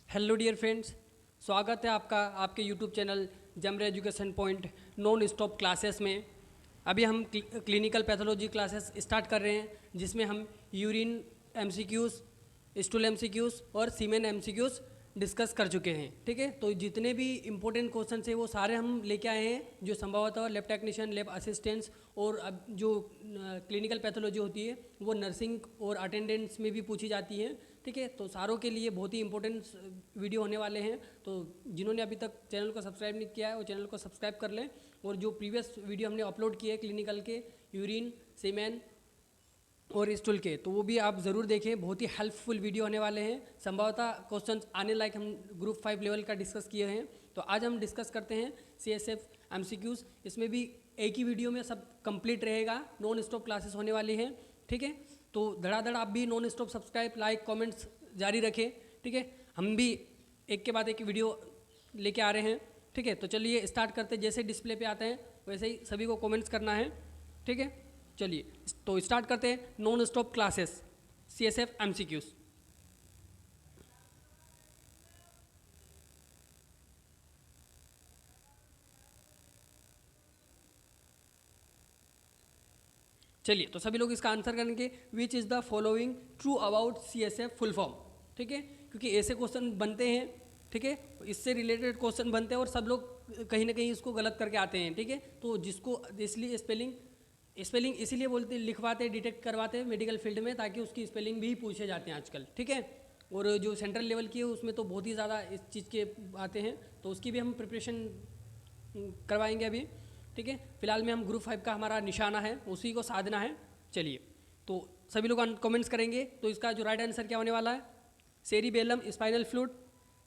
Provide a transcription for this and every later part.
Hello dear friends, स्वागत है आपका आपके यूट्यूब चैनल जमरे education point non stop classes में। अभी हम क्लिनिकल पैथोलॉजी क्लासेस स्टार्ट कर रहे हैं, जिसमें हम यूरिन एमसीक्यूज़, स्टूल एमसीक्यूज़ और सीमेन एमसीक्यूज़ डिस्कस कर चुके हैं। ठीक है, तो जितने भी इंपॉर्टेंट क्वेश्चन है वो सारे हम लेके आए हैं, जो संभवतः लैब टेक्नीशियन, लैब असिस्टेंट्स और अब जो क्लिनिकल पैथोलॉजी होती है वो नर्सिंग और अटेंडेंट्स में भी पूछी जाती है। ठीक है, तो सारों के लिए बहुत ही इंपॉर्टेंट वीडियो होने वाले हैं। तो जिन्होंने अभी तक चैनल को सब्सक्राइब नहीं किया है वो चैनल को सब्सक्राइब कर लें, और जो प्रीवियस वीडियो हमने अपलोड किए क्लिनिकल के यूरिन, सीमेन और स्टूल के, तो वो भी आप ज़रूर देखें। बहुत ही हेल्पफुल वीडियो होने वाले हैं। संभवतः क्वेश्चंस आने लायक हम ग्रुप 5 लेवल का डिस्कस किए हैं। तो आज हम डिस्कस करते हैं CSF MCQs। इसमें भी एक ही वीडियो में सब कंप्लीट रहेगा, नॉन स्टॉप क्लासेस होने वाली हैं। ठीक है, तो धड़ाधड़ आप भी non stop subscribe, like, comments जारी रखें। ठीक है, हम भी एक के बाद एक वीडियो लेके आ रहे हैं। ठीक है, तो चलिए स्टार्ट करते हैं। जैसे डिस्प्ले पे आते हैं वैसे ही सभी को कमेंट्स करना है। ठीक है, चलिए तो स्टार्ट करते हैं non stop classes CSF MCQs। चलिए तो सभी लोग इसका आंसर करेंगे, which is the following true about CSF full form. ठीक है, क्योंकि ऐसे क्वेश्चन बनते हैं। ठीक है, इससे रिलेटेड क्वेश्चन बनते हैं और सब लोग कहीं ना कहीं इसको गलत करके आते हैं। ठीक है, तो जिसको इसलिए स्पेलिंग इसीलिए बोलते लिखवाते, डिटेक्ट करवाते हैं मेडिकल फील्ड में, ताकि उसकी स्पेलिंग भी पूछे जाते हैं आजकल। ठीक है, और जो सेंट्रल लेवल की है उसमें तो बहुत ही ज़्यादा इस चीज़ के आते हैं, तो उसकी भी हम प्रिपरेशन करवाएंगे अभी। ठीक है, फिलहाल में हम ग्रुप 5 का हमारा निशाना है, उसी को साधना है। चलिए तो सभी लोग कमेंट्स करेंगे। तो इसका जो राइट आंसर क्या होने वाला है, cerebellum spinal fluid,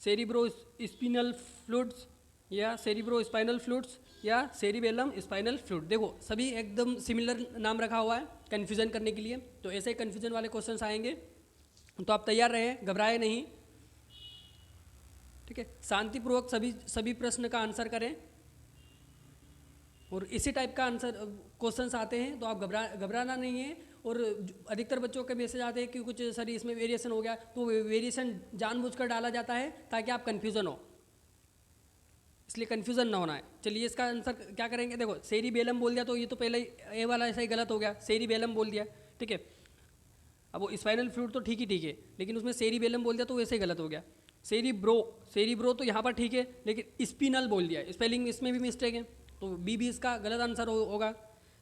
cerebro spinal fluids, या सेरिब्रो स्पाइनल फ्लूइड्स, या सेरिबेलम स्पाइनल फ्लूइड। देखो सभी एकदम सिमिलर नाम रखा हुआ है कन्फ्यूज़न करने के लिए, तो ऐसे कन्फ्यूज़न वाले क्वेश्चंस आएंगे, तो आप तैयार रहें, घबराए नहीं। ठीक है, शांतिपूर्वक सभी प्रश्न का आंसर करें, और इसी टाइप का आंसर क्वेश्चंस आते हैं तो आप घबराना नहीं है। और अधिकतर बच्चों के मैसेज आते हैं कि कुछ सर इसमें वेरिएशन हो गया, तो वेरिएशन जानबूझकर डाला जाता है ताकि आप कन्फ्यूज़न हो, इसलिए कन्फ्यूज़न ना होना है। चलिए इसका आंसर क्या करेंगे, देखो सेरिबेलम बोल दिया तो ये तो पहले ही ए वाला ऐसा ही गलत हो गया, सेरिबेलम बोल दिया। ठीक है, अब वो स्पाइनल फ्लूइड तो ठीक है, लेकिन उसमें सेरिबेलम बोल दिया तो वैसे ही गलत हो गया। सेरिब्रो तो यहाँ पर ठीक है, लेकिन स्पिनल बोल दिया, स्पेलिंग इसमें भी मिस्टेक है, तो बी भी इसका गलत आंसर होगा।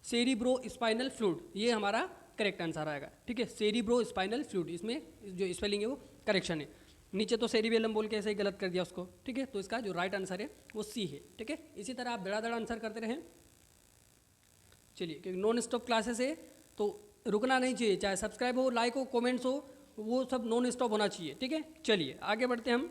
सेरिब्रो स्पाइनल फ्लूइड ये हमारा करेक्ट आंसर आएगा। ठीक है, सेरिब्रो स्पाइनल फ्लूइड, इसमें जो स्पेलिंग है वो करेक्शन है। नीचे तो सेरिबेलम बोल के ऐसे ही गलत कर दिया उसको। ठीक है, तो इसका जो राइट आंसर है वो सी है। ठीक है, इसी तरह आप धड़ाधड़ आंसर करते रहें। चलिए, क्योंकि नॉन स्टॉप क्लासेस है तो रुकना नहीं चाहिए, चाहे सब्सक्राइब हो, लाइक हो, कमेंट्स हो, वो सब नॉन स्टॉप होना चाहिए। ठीक है, चलिए आगे बढ़ते हैं हम,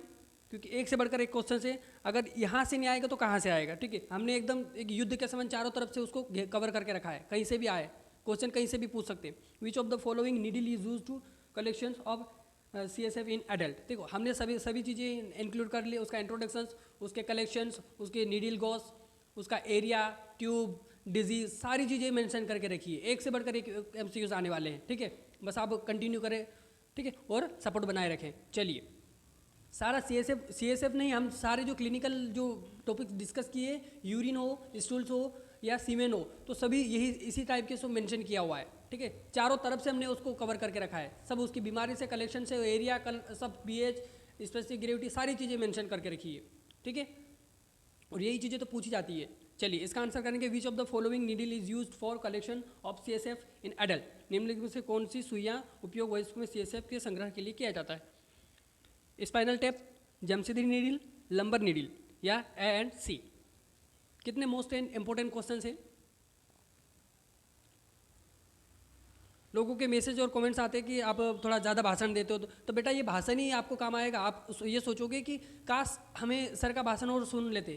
क्योंकि एक से बढ़कर एक क्वेश्चन से अगर यहाँ से नहीं आएगा तो कहाँ से आएगा। ठीक है, हमने एकदम एक युद्ध के समय चारों तरफ से उसको कवर करके रखा है, कहीं से भी आए क्वेश्चन, कहीं से भी पूछ सकते हैं। Which of the following needle is use to collection of CSF in adult. देखो हमने सभी चीज़ें इंक्लूड कर ली, उसका इंट्रोडक्शन, उसके कलेक्शंस, उसके नीडल गॉस, उसका एरिया, ट्यूब, डिजीज, सारी चीज़ें मेंशन करके रखी है। एक से बढ़कर एक MCQs आने वाले हैं। ठीक है, बस आप कंटिन्यू करें। ठीक है, और सपोर्ट बनाए रखें। चलिए सारा CSF नहीं, हम सारे जो क्लिनिकल जो टॉपिक्स डिस्कस किए, यूरिन हो, स्टूल्स हो या सीमेन हो, तो सभी यही इसी टाइप के सब मेंशन किया हुआ है। ठीक है, चारों तरफ से हमने उसको कवर करके रखा है, सब उसकी बीमारी से, कलेक्शन से, एरिया, सब pH, स्पेसिफिक ग्रेविटी, सारी चीज़ें मेंशन करके रखी है। ठीक है, और यही चीज़ें तो पूछी जाती है। चलिए इसका आंसर करेंगे, विच of the following needle is used for collection of CSF in adult. निम्नलिखित में से कौन सी सुइयाँ उपयोग वयस्क में CSF के संग्रह के लिए किया जाता है, spinal tap, Jamshidi needle, lumbar needle, या ए एंड सी। कितने मोस्ट एंड इंपॉर्टेंट क्वेश्चन हैं। लोगों के मैसेज और कमेंट्स आते हैं कि आप थोड़ा ज़्यादा भाषण देते हो, तो बेटा ये भाषण ही आपको काम आएगा। आप ये सोचोगे कि काश हमें सर का भाषण और सुन लेते,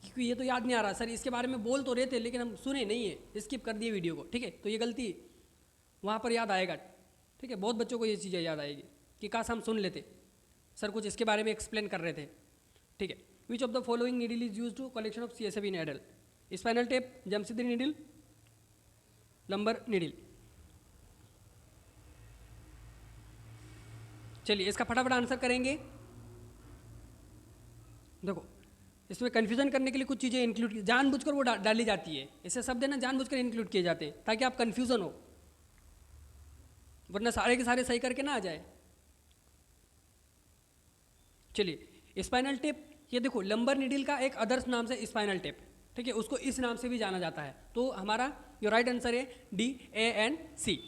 क्योंकि ये तो याद नहीं आ रहा, सर इसके बारे में बोल तो रहे थे लेकिन हम सुने नहीं है, स्किप कर दिए वीडियो को। ठीक है, तो ये गलती वहाँ पर याद आएगा। ठीक है, बहुत बच्चों को ये चीज़ें याद आएगी कि काश हम सुन लेते, सर कुछ इसके बारे में एक्सप्लेन कर रहे थे। ठीक है, which of the following needle is use to collection of CSF in adult, spinal tap, Jamshidi needle, lumbar needle. चलिए इसका फटाफट आंसर करेंगे। देखो इसमें कन्फ्यूजन करने के लिए कुछ चीज़ें इंक्लूड जानबूझकर वो डाली जाती है, ऐसे शब्द है ना जानबूझकर इंक्लूड किए जाते हैं ताकि आप कन्फ्यूजन हो, वरना सारे के सारे सही करके ना आ जाए। चलिए स्पाइनल टेप, ये देखो लंबर निडिल का एक अदर्स नाम से स्पाइनल टेप, ठीक है, उसको इस नाम से भी जाना जाता है। तो हमारा जो राइट आंसर है D, A and C.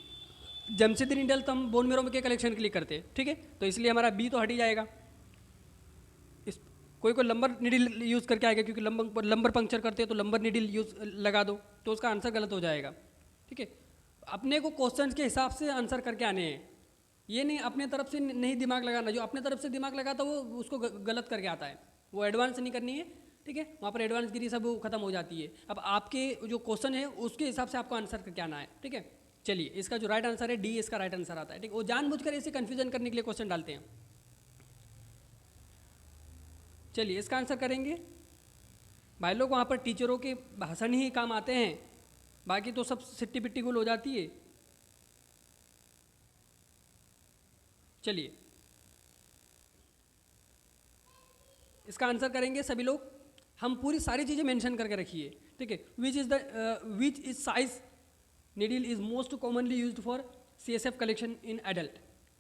Jamshidi needle तो हम बोन मेरो के कलेक्शन के लिए करते हैं, ठीक है, तो इसलिए हमारा बी तो हट ही जाएगा। इस कोई कोई लंबर निडिल यूज़ करके आएगा, क्योंकि लंबर पंक्चर करते हैं तो लंबर निडिल यूज लगा दो तो उसका आंसर गलत हो जाएगा, ठीक है। अपने को क्वेश्चन के हिसाब से आंसर करके आने हैं, ये नहीं अपने तरफ से नहीं दिमाग लगाना, जो अपने तरफ से दिमाग लगाता वो उसको गलत करके आता है, वो एडवांस नहीं करनी है, ठीक है, वहाँ पर एडवांस गिरी सब खत्म हो जाती है। अब आपके जो क्वेश्चन है उसके हिसाब से आपको आंसर करके आना है, ठीक है। चलिए इसका जो राइट आंसर है डी, इसका राइट आंसर आता है, ठीक है। वो जानबूझकर ऐसे कन्फ्यूजन करने के लिए क्वेश्चन डालते हैं। चलिए इसका आंसर करेंगे भाई लोग, वहाँ पर टीचरों के भाषण ही काम आते हैं, बाकी तो सब सिट्टी पिट्टी गुल हो जाती है। चलिए इसका आंसर करेंगे सभी लोग, हम पूरी सारी चीज़ें मेंशन करके रखिए, ठीक है। Which is size needle is most commonly used for CSF collection in adult,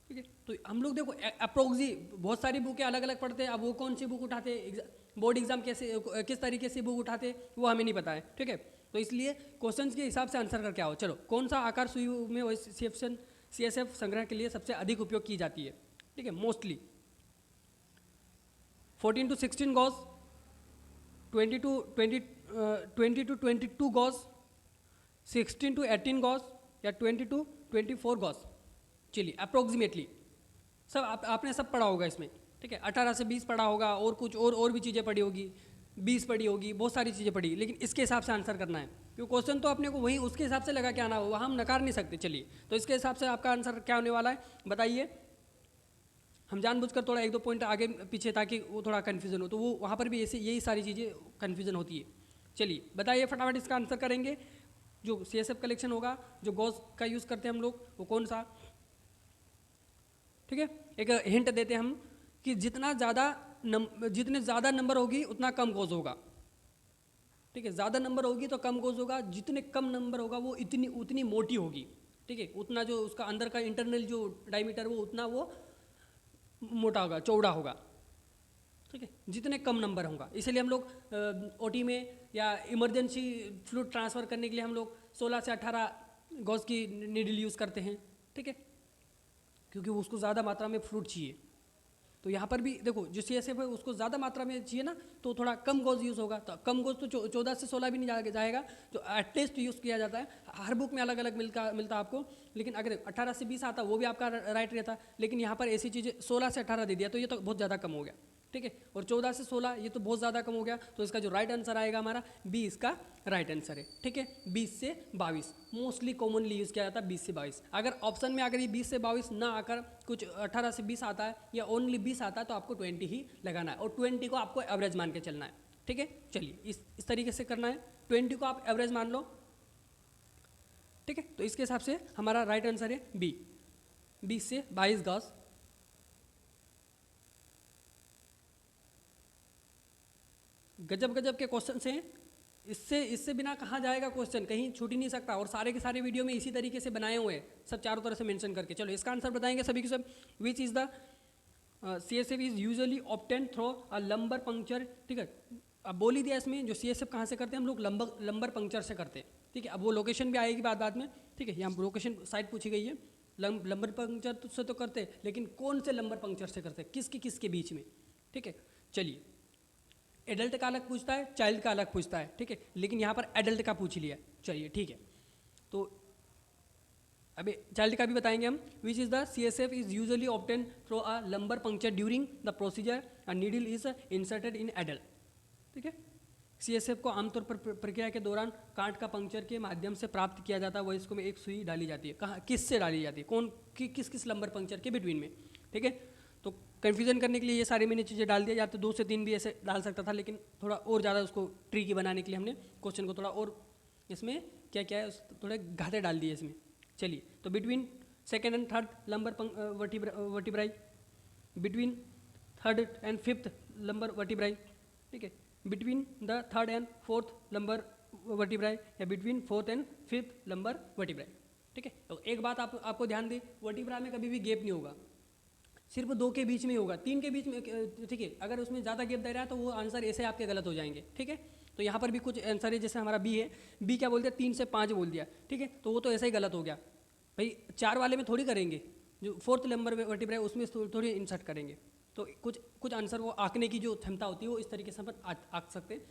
ठीक है। तो हम लोग देखो अप्रोक्सी बहुत सारी बुकें अलग अलग पढ़ते हैं, अब वो कौन सी बुक उठाते, बोर्ड एग्जाम कैसे किस तरीके से बुक उठाते वो हमें नहीं पता है, ठीक है। तो इसलिए क्वेश्चन के हिसाब से आंसर करके आओ। चलो कौन सा आकार सुई में CSF संग्रह के लिए सबसे अधिक उपयोग की जाती है, ठीक है। Mostly 14 to 16 gauge, 20 to 22 gauge, 16 to 18 gauge या 20 to 24 गॉज। चलिए अप्रोक्सीमेटली सब आपने सब पढ़ा होगा इसमें, ठीक है। 18 से 20 पढ़ा होगा, और कुछ और भी चीज़ें पढ़ी होगी, 20 पढ़ी होगी, बहुत सारी चीज़ें पढ़ी, लेकिन इसके हिसाब से आंसर करना है, क्योंकि क्वेश्चन तो अपने को वही उसके हिसाब से लगा के आना होगा, हम नकार नहीं सकते। चलिए तो इसके हिसाब से आपका आंसर क्या होने वाला है बताइए। हम जानबूझकर थोड़ा 1-2 पॉइंट आगे पीछे ताकि वो थोड़ा कन्फ्यूजन हो, तो वो वहाँ पर भी ऐसे यही सारी चीज़ें कन्फ्यूजन होती है। चलिए बताइए फटाफट इसका आंसर करेंगे। जो CSF कलेक्शन होगा, जो गॉज का यूज़ करते हैं हम लोग, वो कौन सा, ठीक है। एक हिंट देते हैं हम कि जितने ज़्यादा नंबर होगी उतना कम गॉज होगा, ठीक है। ज़्यादा नंबर होगी तो कम गॉज होगा, जितने कम नंबर होगा वो उतनी मोटी होगी, ठीक है। उतना जो उसका अंदर का इंटरनल जो डायमीटर वो उतना वो मोटा होगा, चौड़ा होगा, ठीक है, जितने कम नंबर होगा। इसलिए हम लोग OT में या इमरजेंसी फ्लूइड ट्रांसफ़र करने के लिए हम लोग 16 से 18 गॉज की नीडल यूज़ करते हैं, ठीक है, क्योंकि उसको ज़्यादा मात्रा में फ्लूइड चाहिए। तो यहाँ पर भी देखो जो CSF है उसको ज़्यादा मात्रा में चाहिए ना, तो थोड़ा कम गॉज यूज़ होगा। तो कम गॉज तो 14 से 16 भी नहीं जाएगा, तो एटलीस्ट यूज़ किया जाता है। हर बुक में अलग अलग मिलता आपको, लेकिन अगर 18 से 20 आता वो भी आपका राइट रहता, लेकिन यहाँ पर ऐसी चीज़ें 16 से 18 दे दिया तो ये तो बहुत ज़्यादा कम हो गया, ठीक है। और 14 से 16 ये तो बहुत ज़्यादा कम हो गया, तो इसका जो राइट आंसर आएगा हमारा बी, इसका राइट आंसर है, ठीक है। 20 से 22 मोस्टली कॉमनली यूज़ किया जाता है, 20 से 22। अगर ऑप्शन में अगर ये 20 से 22 ना आकर कुछ 18 से 20 आता है या ओनली 20 आता है तो आपको 20 ही लगाना है, और 20 को आपको एवरेज मान के चलना है, ठीक है। चलिए इस तरीके से करना है, 20 को आप एवरेज मान लो, ठीक है। तो इसके हिसाब से हमारा राइट आंसर है बी, 20 से 22 गॉज। गजब गजब के क्वेश्चन हैं, इससे बिना कहाँ जाएगा क्वेश्चन, कहीं छूट ही नहीं सकता, और सारे के सारे वीडियो में इसी तरीके से बनाए हुए हैं, सब चारों तरफ से मेंशन करके। चलो इसका आंसर बताएंगे सभी के सब। Which is the CSF is usually obtain through a lumbar puncture, ठीक है। अब बोल ही दिया इसमें, जो CSF कहाँ से करते हैं हम लोग, लंबर पंक्चर से करते हैं, ठीक है। अब वो लोकेशन भी आएगी बाद में, ठीक है। यहाँ लोकेशन साइट पूछी गई है, लंबर पंक्चर से तो करते, लेकिन कौन से लंबर पंक्चर से करते, किसके बीच में, ठीक है। चलिए एडल्ट का अलग पूछता है, चाइल्ड का अलग पूछता है, ठीक है, लेकिन यहाँ पर एडल्ट का पूछ लिया, चलिए ठीक है। तो अभी चाइल्ड का भी बताएंगे हम। Which is the CSF is usually obtain through a lumbar puncture during the procedure a needle is inserted in adult, ठीक है। CSF को आमतौर पर प्रक्रिया के दौरान कांट का पंक्चर के माध्यम से प्राप्त किया जाता है, वह इसको में एक सुई डाली जाती है। कहाँ, किससे डाली जाती है, किस लंबर पंक्चर के बिटवीन में, ठीक है। तो कन्फ्यूजन करने के लिए ये सारी मैंने चीज़ें डाल दिया, या तो 2 से 3 भी ऐसे डाल सकता था, लेकिन थोड़ा और ज़्यादा उसको ट्रिकी बनाने के लिए हमने क्वेश्चन को थोड़ा और इसमें क्या है थोड़े घाटे डाल दिए इसमें। चलिए तो between second and third lumbar vertebrae, between third and fifth lumbar vertebrae, ठीक है, between the third and fourth lumbar vertebrae या between fourth and fifth lumbar vertebrae. ठीक है, तो एक बात आपको ध्यान दें, वर्टिब्रा में कभी भी गैप नहीं होगा, सिर्फ 2 के बीच में ही होगा, 3 के बीच में। ठीक है, अगर उसमें ज़्यादा गैप दे रहा है तो वो आंसर ऐसे आपके गलत हो जाएंगे। ठीक है, तो यहाँ पर भी कुछ आंसर है, जैसे हमारा बी है, बी क्या बोल दिया, 3 से 5 बोल दिया। ठीक है, तो वो तो ऐसा ही गलत हो गया भाई, 4 वाले में थोड़ी करेंगे, जो फोर्थ नंबर वर्टिब्रा है उसमें थोड़ी इंसर्ट करेंगे। तो कुछ आंसर वो आंकने की जो क्षमता होती है वो इस तरीके से अपन आंक सकते हैं।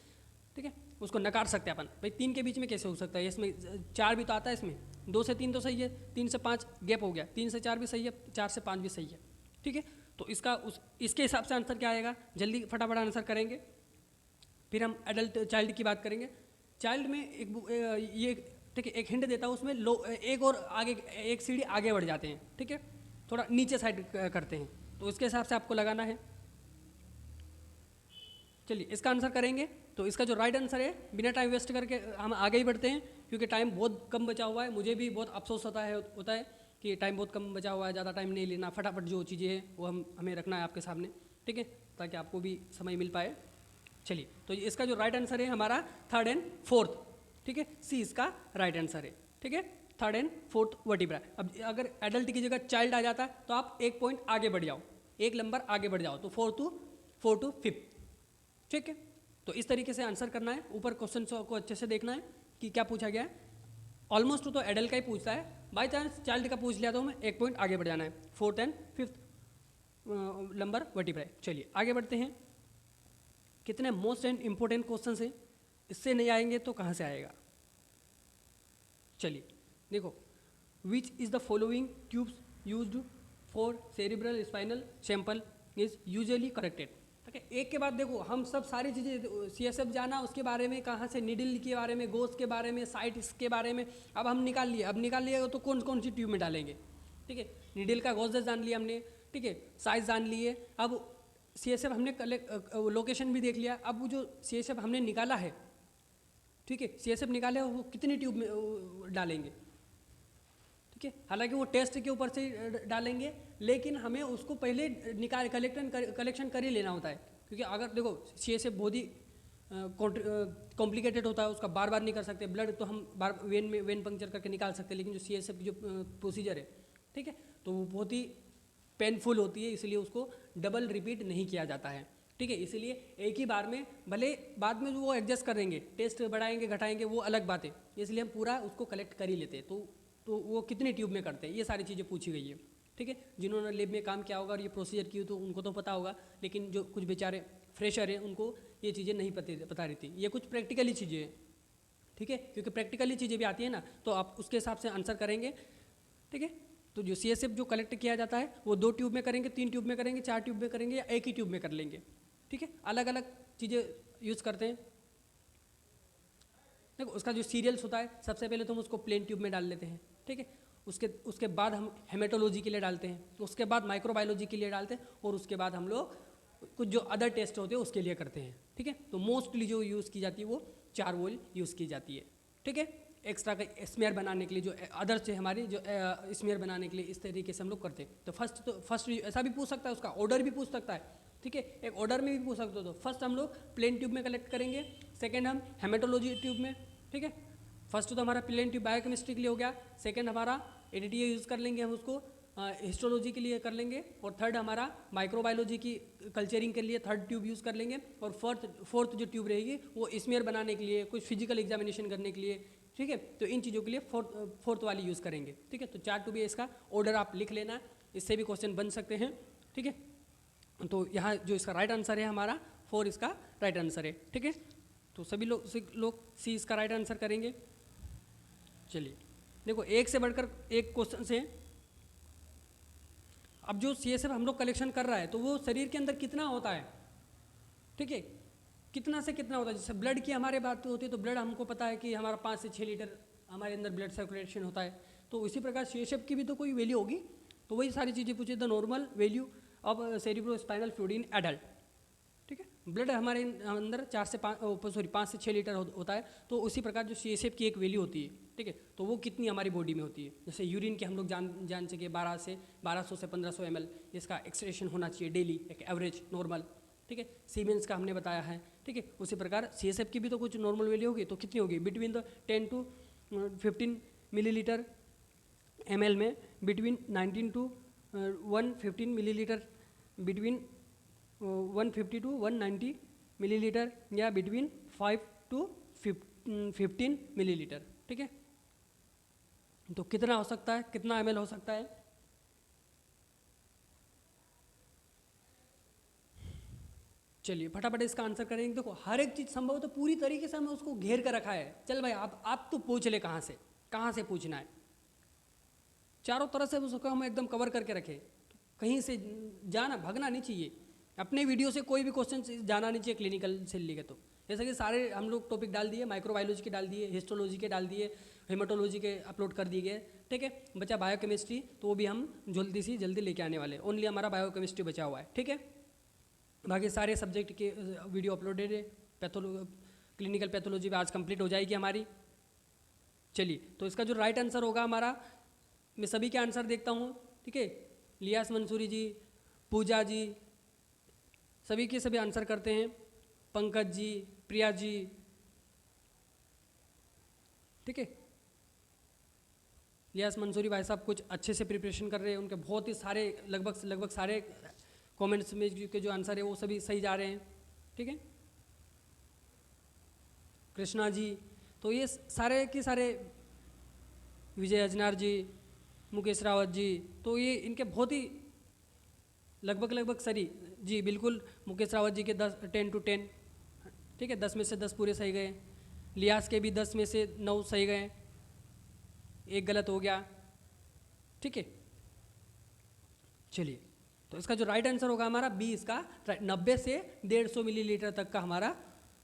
ठीक है, उसको नकार सकते हैं अपन, भाई 3 के बीच में कैसे हो सकता है, इसमें 4 भी तो आता है, इसमें 2 से 3 तो सही है, 3 से 5 गैप हो गया, 3 से 4 भी सही है, 4 से 5 भी सही है। ठीक है, तो इसके हिसाब से आंसर क्या आएगा, जल्दी फटाफट आंसर करेंगे। फिर हम एडल्ट चाइल्ड की बात करेंगे। चाइल्ड में ये ठीक है, एक हिंट देता हूँ उसमें, एक और आगे, एक सीढ़ी आगे बढ़ जाते हैं। ठीक है, थोड़ा नीचे साइड करते हैं, तो उसके हिसाब से आपको लगाना है। चलिए इसका आंसर करेंगे। तो इसका जो राइट आंसर है, बिना टाइम वेस्ट करके हम आगे ही बढ़ते हैं, क्योंकि टाइम बहुत कम बचा हुआ है। मुझे भी बहुत अफसोस होता है कि टाइम बहुत कम बचा हुआ है, ज़्यादा टाइम नहीं लेना, फटाफट जो चीज़ें हैं वो हमें रखना है आपके सामने। ठीक है, ताकि आपको भी समय मिल पाए। चलिए, तो इसका जो राइट आंसर है हमारा थर्ड एंड फोर्थ। ठीक है, सी इसका राइट आंसर है। ठीक है, थर्ड एंड फोर्थ वर्टिब्रा। अब अगर एडल्ट की जगह चाइल्ड आ जाता है तो आप 1 पॉइंट आगे बढ़ जाओ, 1 नंबर आगे बढ़ जाओ, तो 4 टू 5। ठीक है, तो इस तरीके से आंसर करना है। ऊपर क्वेश्चन को अच्छे से देखना है कि क्या पूछा गया है। ऑलमोस्ट तो एडल्ट का ही पूछता है, बाई चांस चाइल्ड का पूछ लिया तो हमें 1 पॉइंट आगे बढ़ जाना है, 4th and 5th number vertebra. चलिए आगे बढ़ते हैं। कितने मोस्ट एंड इम्पोर्टेंट क्वेश्चन हैं, इससे नहीं आएंगे तो कहाँ से आएगा। चलिए देखो, which is the following tubes used for cerebral spinal sample is usually corrected. ठीक है, एक के बाद देखो, हम सब सारी चीज़ें CSF जाना, उसके बारे में, कहाँ से नीडल के बारे में, गोस के बारे में, साइट्स के बारे में, अब हम निकाल लिए तो कौन कौन सी ट्यूब में डालेंगे। ठीक है, नीडल का गोसेस जान लिया हमने, ठीक है, साइज जान लिए, अब CSF हमने लोकेशन भी देख लिया। अब वो जो CSF हमने निकाला है, ठीक है, CSF निकाले वो कितनी ट्यूब में डालेंगे। ठीक है, हालांकि वो टेस्ट के ऊपर से डालेंगे, लेकिन हमें उसको पहले कलेक्शन कर ही लेना होता है, क्योंकि अगर देखो CSF बहुत ही कॉम्प्लिकेटेड होता है, उसका बार बार नहीं कर सकते। ब्लड तो हम बार वेन पंक्चर करके निकाल सकते हैं, लेकिन जो CSF की जो प्रोसीजर है, ठीक है, तो वो बहुत ही पेनफुल होती है, इसलिए उसको डबल रिपीट नहीं किया जाता है। ठीक है, इसलिए एक ही बार में, भले बाद में वो एडजस्ट करेंगे, टेस्ट बढ़ाएंगे घटाएंगे वो अलग बात है, इसलिए हम पूरा उसको कलेक्ट कर ही लेते हैं। तो वो कितनी ट्यूब में करते हैं, ये सारी चीज़ें पूछी गई है। ठीक है, जिन्होंने लैब में काम किया होगा और ये प्रोसीजर की हो तो उनको तो पता होगा, लेकिन जो कुछ बेचारे फ्रेशर हैं उनको ये चीज़ें नहीं पता रहती। ये कुछ प्रैक्टिकली चीज़ें हैं। ठीक है, क्योंकि प्रैक्टिकली चीज़ें भी आती है ना, तो आप उसके हिसाब से आंसर करेंगे। ठीक है, तो जो CSF जो कलेक्ट किया जाता है वो 2 ट्यूब में करेंगे, 3 ट्यूब में करेंगे, 4 ट्यूब में करेंगे, या एक ही ट्यूब में कर लेंगे। ठीक है, अलग अलग चीज़ें यूज़ करते हैं। देखो, उसका जो सीरियल्स होता है, सबसे पहले तो हम उसको प्लेन ट्यूब में डाल लेते हैं। ठीक है, उसके बाद हम हेमेटोलॉजी के लिए डालते हैं, उसके बाद माइक्रोबायोलॉजी के लिए डालते हैं, और उसके बाद हम लोग कुछ जो अदर टेस्ट होते हैं उसके लिए करते हैं। ठीक है, तो मोस्टली जो यूज़ की जाती है वो 4 वोल यूज़ की जाती है। ठीक है, एक्स्ट्रा का स्मेयर बनाने के लिए, जो अदर से हमारी जो स्मेयर बनाने के लिए इस तरीके से हम लोग करते हैं। तो फर्स्ट ऐसा भी पूछ सकता है, उसका ऑर्डर भी पूछ सकता है। ठीक है, एक ऑर्डर में भी पूछ सकते हो। तो फर्स्ट हम लोग प्लेन ट्यूब में कलेक्ट करेंगे, सेकेंड हम हेमेटोलॉजी ट्यूब में। ठीक है, फर्स्ट तो हमारा प्लेन ट्यूब बायोकेमिस्ट्री के लिए हो गया, सेकेंड हमारा ADTA यूज़ कर लेंगे हम उसको हिस्टोलॉजी के लिए कर लेंगे, और थर्ड हमारा माइक्रोबायोलॉजी की कल्चरिंग के लिए थर्ड ट्यूब यूज़ कर लेंगे, और फोर्थ जो ट्यूब रहेगी वो स्मेयर बनाने के लिए, कुछ फिजिकल एग्जामिनेशन करने के लिए। ठीक है, तो इन चीज़ों के लिए फोर्थ वाली यूज़ करेंगे। ठीक है, तो 4 ट्यूब है, इसका ऑर्डर आप लिख लेना, इससे भी क्वेश्चन बन सकते हैं। ठीक है, तो यहाँ जो इसका राइट आंसर है हमारा 4 इसका राइट आंसर है। ठीक है, तो सभी लोग सी इसका राइट आंसर करेंगे। चलिए देखो, एक से बढ़कर एक क्वेश्चन से, अब जो CSF हम लोग कलेक्शन कर रहा है तो वो शरीर के अंदर कितना होता है। ठीक है, कितना से कितना होता है। जैसे ब्लड की हमारे बात होती है तो ब्लड हमको पता है कि हमारा 5 से 6 लीटर हमारे अंदर ब्लड सर्कुलेशन होता है, तो इसी प्रकार CSF की भी तो कोई वैल्यू होगी। तो वही सारी चीज़ें पूछी, the normal value of cerebrospinal fluid in adult. ठीक है, ब्लड हमारे अंदर 5 से 6 लीटर होता है, तो उसी प्रकार जो CSF की एक वैल्यू होती है। ठीक है, तो वो कितनी हमारी बॉडी में होती है। जैसे यूरिन के हम लोग जान सके 1200 से 1500 ml इसका एक्सक्रीशन होना चाहिए डेली, एक एवरेज नॉर्मल। ठीक है। सीमेंस का हमने बताया है, ठीक है। उसी प्रकार CSF की भी तो कुछ नॉर्मल वैल्यू होगी, तो कितनी होगी, between the 10 to 15 millilitre ml में, between 19 to 115 millilitre, between 150 to 190 millilitre, या बिटवीन 5 to 15 मिलीलीटर, ठीक है। तो कितना हो सकता है, कितना ml हो सकता है? चलिए फटाफट इसका आंसर करेंगे। देखो हर एक चीज़ संभव तो पूरी तरीके से हमें उसको घेर कर रखा है। चल भाई आप तो पूछ ले, कहाँ से पूछना है, चारों तरफ से उसको हम एकदम कवर करके रखें, कहीं से जाना भागना नहीं चाहिए। अपने वीडियो से कोई भी क्वेश्चन जाना नहीं चाहिए क्लिनिकल से लेके। तो जैसे कि सारे हम लोग टॉपिक डाल दिए, माइक्रोबायोलॉजी के डाल दिए, हिस्टोलॉजी के डाल दिए, हेमाटोलॉजी के अपलोड कर दिए गए, ठीक है। बचा बायोकेमिस्ट्री, तो वो भी हम जल्दी लेके आने वाले, ओनली हमारा बायोकेमिस्ट्री बचा हुआ है, ठीक है। बाकी सारे सब्जेक्ट के वीडियो अपलोडेड है। क्लिनिकल पैथोलॉजी भी आज कंप्लीट हो जाएगी हमारी। चलिए तो इसका जो राइट आंसर होगा हमारा, मैं सभी के आंसर देखता हूँ, ठीक है। लियास मंसूरी जी, पूजा जी, सभी के सभी आंसर करते हैं, पंकज जी, प्रिया जी, ठीक है। लियास मंसूरी भाई साहब कुछ अच्छे से प्रिपरेशन कर रहे हैं, उनके बहुत ही सारे लगभग सारे कमेंट्स में के जो आंसर है वो सभी सही जा रहे हैं, ठीक है। कृष्णा जी, तो ये सारे के सारे, विजय अजनार जी, मुकेश रावत जी, तो ये इनके बहुत ही लगभग सही जी, बिल्कुल। मुकेश रावत जी के 10 to 10, ठीक है, 10 में से 10 पूरे सही गए। लियास के भी 10 में से 9 सही गए, एक गलत हो गया, ठीक है। चलिए तो इसका जो राइट आंसर होगा हमारा बी, इसका 90 से 150 मिलीलीटर तक का हमारा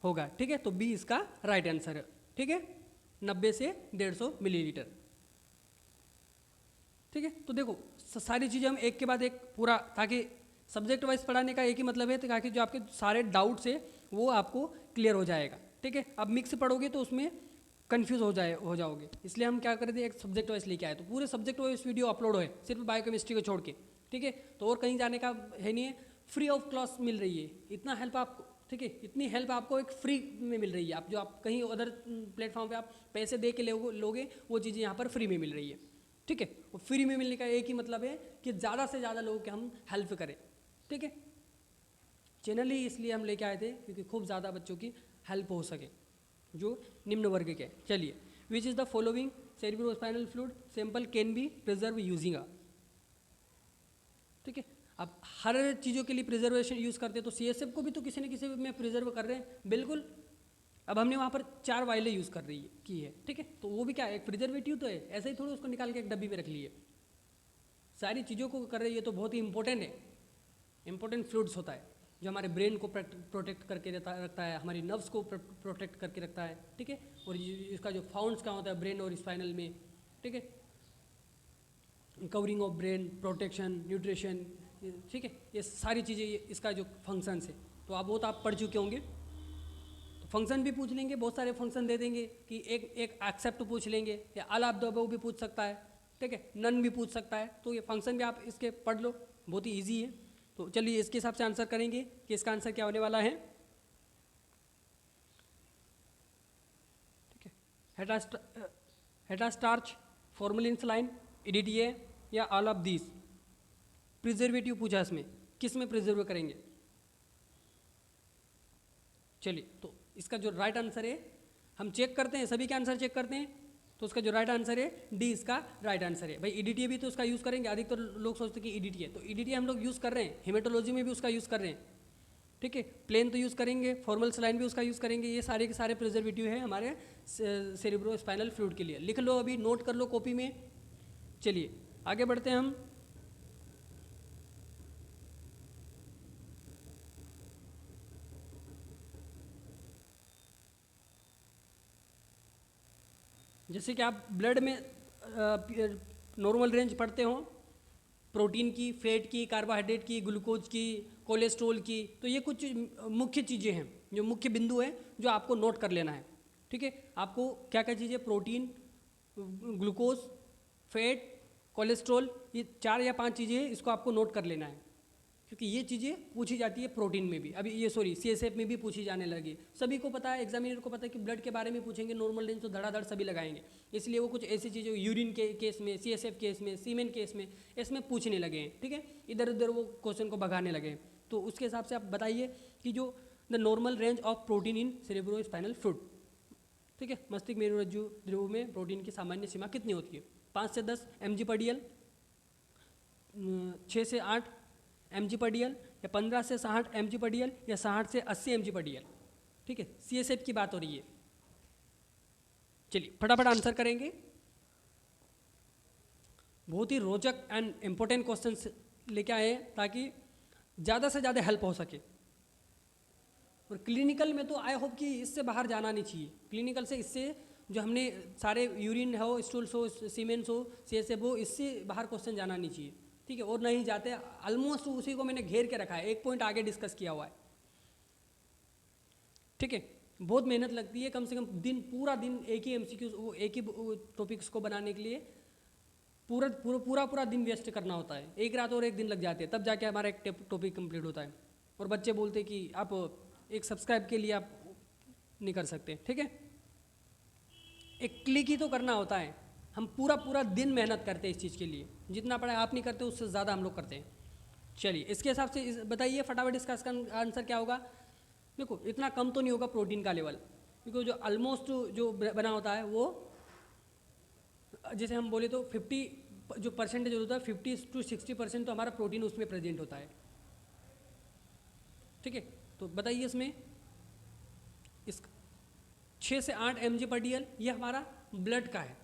होगा, ठीक है। तो बी इसका राइट आंसर है, ठीक है, 90 से 150 मिलीलीटर, ठीक है। तो देखो सारी चीज़ें हम एक के बाद एक पूरा, ताकि सब्जेक्ट वाइज पढ़ाने का एक ही मतलब है, ताकि जो आपके सारे डाउट्स है वो आपको क्लियर हो जाएगा, ठीक है। अब मिक्स पढ़ोगे तो उसमें कंफ्यूज हो जाओगे, इसलिए हम क्या कर रहे थे, एक सब्जेक्ट वाइज लेके आए, तो पूरे सब्जेक्ट वाइज वीडियो अपलोड है, सिर्फ बायोकेमिस्ट्री को छोड़ के, ठीक है। तो और कहीं जाने का है नहीं है, फ्री ऑफ क्लास मिल रही है, इतना हेल्प आपको, ठीक है, इतनी हेल्प आपको एक फ्री में मिल रही है। आप जो आप कहीं अदर प्लेटफॉर्म पे आप पैसे दे के लोगे वो चीज़ें यहाँ पर फ्री में मिल रही है, ठीक है। और फ्री में मिलने का एक ही मतलब है कि ज़्यादा से ज़्यादा लोगों के हम हेल्प करें, ठीक है। चैनल ही इसलिए हम लेके आए थे क्योंकि खूब ज़्यादा बच्चों की हेल्प हो सके जो निम्न वर्ग के। चलिए, which is the following cerebrospinal fluid sample can be preserve using a, ठीक है। अब हर चीज़ों के लिए प्रिजर्वेशन यूज़ करते हैं, तो CSF को भी तो किसी न किसी में प्रिजर्व कर रहे हैं, बिल्कुल। अब हमने वहाँ पर 4 वाइलें यूज़ की है, ठीक है। तो वो भी क्या है, एक प्रिजर्वेटिव तो है, ऐसे ही थोड़ी उसको निकाल के एक डब्बी में रख लिए, सारी चीज़ों को कर रही है, तो बहुत ही इंपॉर्टेंट है, इंपॉर्टेंट फ्लूइड्स होता है जो हमारे ब्रेन को प्रोटेक्ट करके रखता है, हमारी नर्व्स को प्रोटेक्ट करके रखता है, ठीक है। और इसका जो फाउंड्स कहाँ होता है, ब्रेन और स्पाइनल में, ठीक है। Covering of brain, protection, nutrition, ठीक है, ये सारी चीज़ें इसका जो फंक्शंस है, तो आप वो तो आप पढ़ चुके होंगे। तो फंक्शन भी पूछ लेंगे, बहुत सारे फंक्शन दे देंगे कि एक एक्सेप्ट पूछ लेंगे, या ऑल ऑफ द अबव भी पूछ सकता है, ठीक है, नन भी पूछ सकता है। तो ये फंक्शन भी आप इसके पढ़ लो, बहुत ही ईजी है। तो चलिए इसके हिसाब से आंसर करेंगे कि इसका आंसर क्या होने वाला है, ठीक है। हेटास्टार्च, फॉर्मलिन सलाइन, EDTA या ऑल ऑफ दीज। प्रिजर्वेटिव पूछा इसमें, किस में प्रिजर्व करेंगे। चलिए तो इसका जो राइट आंसर है, हम चेक करते हैं, सभी के आंसर चेक करते हैं। तो उसका जो राइट आंसर है डी, इसका राइट आंसर है। भाई EDTA भी तो उसका यूज़ करेंगे, अधिकतर लोग सोचते हैं कि EDTA, तो EDTA हम लोग यूज़ कर रहे हैं, हेमेटोलॉजी में भी उसका यूज़ कर रहे हैं, ठीक है। प्लेन तो यूज़ करेंगे, फॉर्मल सलाइन भी उसका यूज़ करेंगे, ये सारे के सारे प्रिजर्वेटिव है हमारे सेरिब्रोस्पाइनल फ्लूइड के लिए। लिख लो, अभी नोट कर लो कॉपी में। चलिए आगे बढ़ते हैं हम। जैसे कि आप ब्लड में नॉर्मल रेंज पढ़ते हो, प्रोटीन की, फैट की, कार्बोहाइड्रेट की, ग्लूकोज की, कोलेस्ट्रॉल की, तो ये कुछ मुख्य चीज़ें हैं, जो मुख्य बिंदु है जो आपको नोट कर लेना है, ठीक है। आपको क्या क्या चीज़ें, प्रोटीन, ग्लूकोज, फैट, कोलेस्ट्रॉल, ये 4 या 5 चीज़ें हैं, इसको आपको नोट कर लेना है, क्योंकि ये चीज़ें पूछी जाती है प्रोटीन में भी, अभी ये सॉरी सीएसएफ में भी पूछी जाने लगी। सभी को पता है, एग्जामिनर को पता है कि ब्लड के बारे में पूछेंगे नॉर्मल रेंज तो धड़ाधड़ सभी लगाएंगे, इसलिए वो कुछ ऐसी चीज़ें यूरिन के केस में, सीएसएफ केस में, सीमेन केस में इसमें पूछने लगे हैं, ठीक है, इधर उधर वो क्वेश्चन को भगाने लगे हैं। तो उसके हिसाब से आप बताइए कि जो the normal range of protein in cerebrospinal fluid, ठीक है, मस्तिष्क मेरुरज्जु ध्रुव में प्रोटीन की सामान्य सीमा कितनी होती है? 5 से 10 mg/dl, 6 से 8 mg/dl, या 15 से 60 mg/dl, या 60 से 80 mg/dl, ठीक है, सीएसएफ की बात हो रही है। चलिए फटाफट आंसर करेंगे। बहुत ही रोचक एंड इम्पोर्टेंट क्वेश्चंस लेके आए हैं ताकि ज़्यादा से ज़्यादा हेल्प हो सके। और क्लिनिकल में तो आई होप कि इससे बाहर जाना नहीं चाहिए, क्लिनिकल से इससे जो हमने सारे यूरिन हो, स्टूल्स हो, सीमेंस हो, सीएसएफ हो, इससे बाहर क्वेश्चन जाना नहीं चाहिए, ठीक है, और नहीं जाते। ऑलमोस्ट उसी को मैंने घेर के रखा है, एक पॉइंट आगे डिस्कस किया हुआ है, ठीक है। बहुत मेहनत लगती है, कम से कम पूरा दिन एक ही एमसीक्यू, एक ही टॉपिक्स को बनाने के लिए पूरा दिन वेस्ट करना होता है, एक रात और एक दिन लग जाते हैं, तब जाके हमारा एक टॉपिक कंप्लीट होता है। और बच्चे बोलते कि आप एक सब्सक्राइब के लिए आप नहीं कर सकते, ठीक है, एक क्लिक ही तो करना होता है। हम पूरा दिन मेहनत करते हैं इस चीज़ के लिए, जितना पढ़ाई आप नहीं करते उससे ज़्यादा हम लोग करते हैं। चलिए इसके हिसाब से बताइए फटाफट इसका आंसर क्या होगा। देखो इतना कम तो नहीं होगा प्रोटीन का लेवल, क्योंकि जो ऑलमोस्ट जो बना होता है वो, जैसे हम बोले तो 50 जो परसेंटेज होता है 50 to 60% तो हमारा प्रोटीन उसमें प्रेजेंट होता है, ठीक है। तो बताइए इसमें इस 6 से 8 mg/dl ये हमारा ब्लड का है,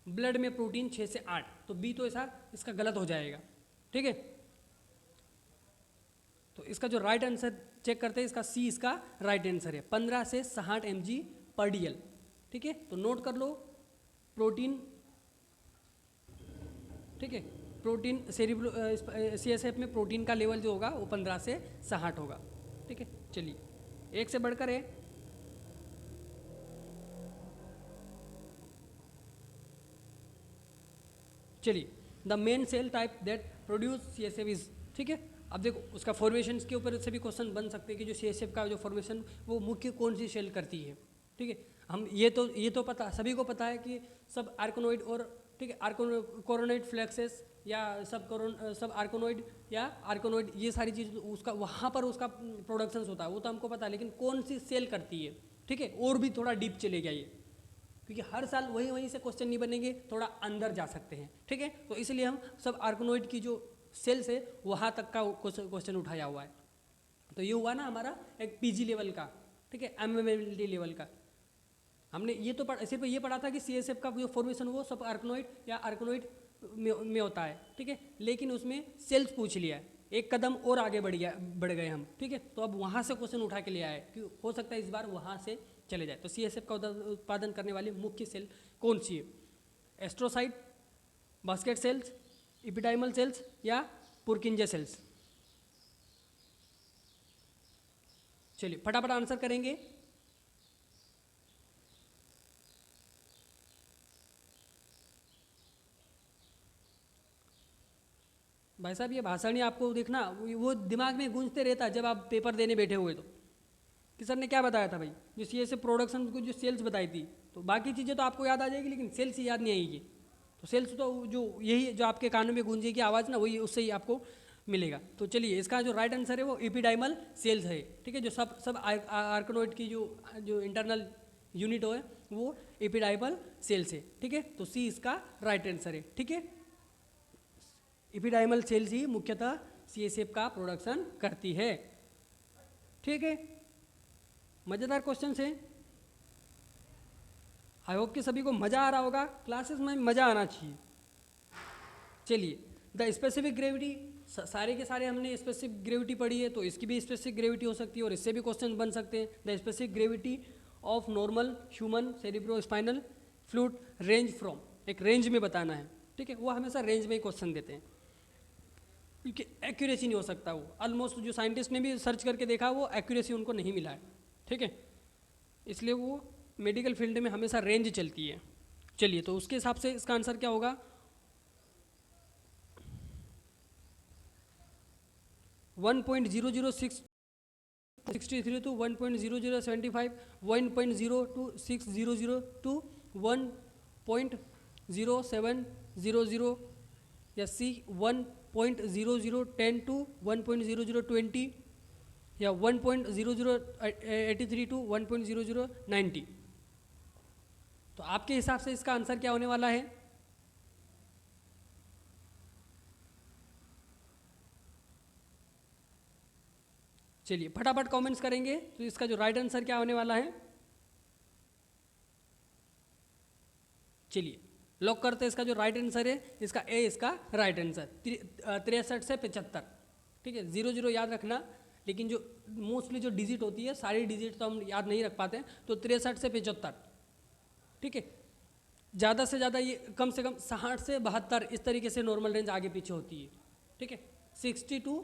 ब्लड में प्रोटीन 6 से 8, तो बी तो ऐसा इसका गलत हो जाएगा, ठीक है। तो इसका जो राइट आंसर चेक करते हैं, इसका सी इसका राइट आंसर है, 15 से 60 mg/dl, ठीक है। तो नोट कर लो प्रोटीन, ठीक है, प्रोटीन सीएसएफ में प्रोटीन का लेवल जो होगा वो 15 से 60 होगा, ठीक है। चलिए एक से बढ़कर है, चलिए the main cell type that produce CSF is, ठीक है। अब देखो उसका फॉर्मेशन के ऊपर से भी क्वेश्चन बन सकते हैं कि जो सीएसएफ का जो फॉर्मेशन वो मुख्य कौन सी सेल करती है, ठीक है। हम ये तो पता सभी को पता है कि सब आर्कोनोइड और, ठीक है, कोरोनोइड फ्लेक्सेस या सब आर्कोनोइड या आर्कोनोइड, ये सारी चीज़ उसका वहाँ पर उसका प्रोडक्शंस होता है, वो तो हमको पता है, लेकिन कौन सी सेल करती है, ठीक है, और भी थोड़ा डीप चले गया ये, क्योंकि हर साल वहीं से क्वेश्चन नहीं बनेंगे, थोड़ा अंदर जा सकते हैं, ठीक है। तो इसलिए हम सब आर्कोनोइड की जो सेल्स है वहाँ तक का क्वेश्चन उठाया हुआ है। तो ये हुआ ना हमारा एक पीजी लेवल का, ठीक है, एमएमएलटी लेवल का। हमने ये तो सिर्फ ये पढ़ा था कि सीएसएफ का जो फॉर्मेशन वो सब आर्कोनोइड या आर्कोनोइड में होता है, ठीक है, लेकिन उसमें सेल्स पूछ लिया, एक कदम और आगे बढ़ गए हम, ठीक है। तो अब वहाँ से क्वेश्चन उठा के ले आए कि हो सकता है इस बार वहाँ से चले जाए। तो सीएसएफ का उत्पादन करने वाली मुख्य सेल कौन सी है? Astrocyte, basket cells, ependymal cells या पुरकिंजे सेल्स? चलिए फटाफट आंसर करेंगे। भाई साहब ये भाषण ही आपको देखना वो दिमाग में गूंजते रहता है जब आप पेपर देने बैठे हुए, तो कि सर ने क्या बताया था भाई, जो सीएसएफ प्रोडक्शन को जो सेल्स बताई थी, तो बाकी चीज़ें तो आपको याद आ जाएगी लेकिन सेल्स ही याद नहीं आएगी। तो सेल्स तो जो यही जो आपके कानों में गूंजेगी आवाज़ ना, वही उससे ही आपको मिलेगा। तो चलिए इसका जो राइट आंसर है वो एपिडाइमल सेल्स है, ठीक है। जो सब आर्कोनोइड की जो इंटरनल यूनिट हो है वो एपिडाइमल सेल्स है, ठीक है। तो सी इसका राइट आंसर है, ठीक है। एपिडाइमल सेल्स ही मुख्यतः सीएसएफ का प्रोडक्शन करती है, ठीक है। मज़ेदार क्वेश्चन है, आई होप कि सभी को मज़ा आ रहा होगा, क्लासेस में मज़ा आना चाहिए। चलिए द स्पेसिफिक ग्रेविटी, सारे के सारे हमने स्पेसिफिक ग्रेविटी पढ़ी है, तो इसकी भी स्पेसिफिक ग्रेविटी हो सकती है और इससे भी क्वेश्चन बन सकते हैं। The specific gravity of normal human cerebrospinal fluid range from, एक रेंज में बताना है, ठीक है। वो हमेशा रेंज में ही क्वेश्चन देते हैं क्योंकि एक्यूरेसी नहीं हो सकता, वो ऑलमोस्ट जो साइंटिस्ट ने भी सर्च करके देखा वो एक्यूरेसी उनको नहीं मिला है, ठीक है। इसलिए वो मेडिकल फील्ड में हमेशा रेंज चलती है। चलिए तो उसके हिसाब से इसका आंसर क्या होगा? 1.00663 to 1.0075, 1.0 to 600 to 1.0700, या सी 1.0010 to 1.0020, या 1.0083 टू 1.0090। तो आपके हिसाब से इसका आंसर क्या होने वाला है? चलिए फटाफट कमेंट्स करेंगे। तो इसका जो राइट आंसर क्या होने वाला है? चलिए लॉक करते हैं। इसका जो राइट आंसर है, इसका ए, इसका राइट आंसर 63 से 75। ठीक है, 00 याद रखना, लेकिन जो मोस्टली जो डिजिट होती है, सारी डिजिट तो हम याद नहीं रख पाते हैं, तो 63 से 75। ठीक है, ज़्यादा से ज़्यादा ये कम से कम 60 से 72 इस तरीके से नॉर्मल रेंज आगे पीछे होती है। ठीक है, 60 to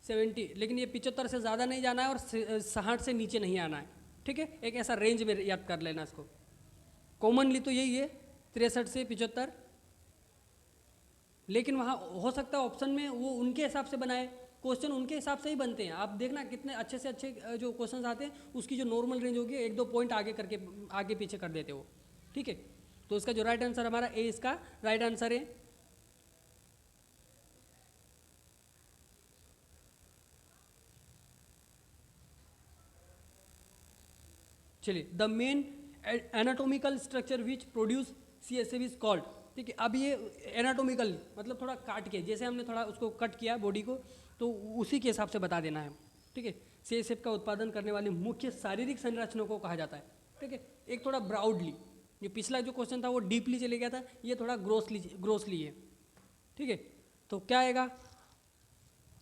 70, लेकिन ये 75 से ज़्यादा नहीं जाना है और 60 से नीचे नहीं आना है। ठीक है, एक ऐसा रेंज में याद कर लेना इसको। कॉमनली तो यही है 63 से 75, लेकिन वहाँ हो सकता है ऑप्शन में वो उनके हिसाब से बनाए, क्वेश्चन उनके हिसाब से ही बनते हैं। आप देखना कितने अच्छे से अच्छे जो क्वेश्चन आते हैं, उसकी जो नॉर्मल रेंज होगी 1-2 पॉइंट आगे करके आगे पीछे कर देते हो। ठीक है, तो इसका जो राइट आंसर हमारा ए, इसका राइट आंसर है। चलिए, the main anatomical structure which produce CSF is called. ठीक है, अब ये एनाटोमिकल मतलब थोड़ा काट के, जैसे हमने थोड़ा उसको कट किया बॉडी को, तो उसी के हिसाब से बता देना है। ठीक है, CSF का उत्पादन करने वाली मुख्य शारीरिक संरचना को कहा जाता है। ठीक है, एक थोड़ा ब्राउडली, जो पिछला जो क्वेश्चन था वो डीपली चले गया था, ये थोड़ा ग्रोसली है। ठीक है, तो क्या आएगा?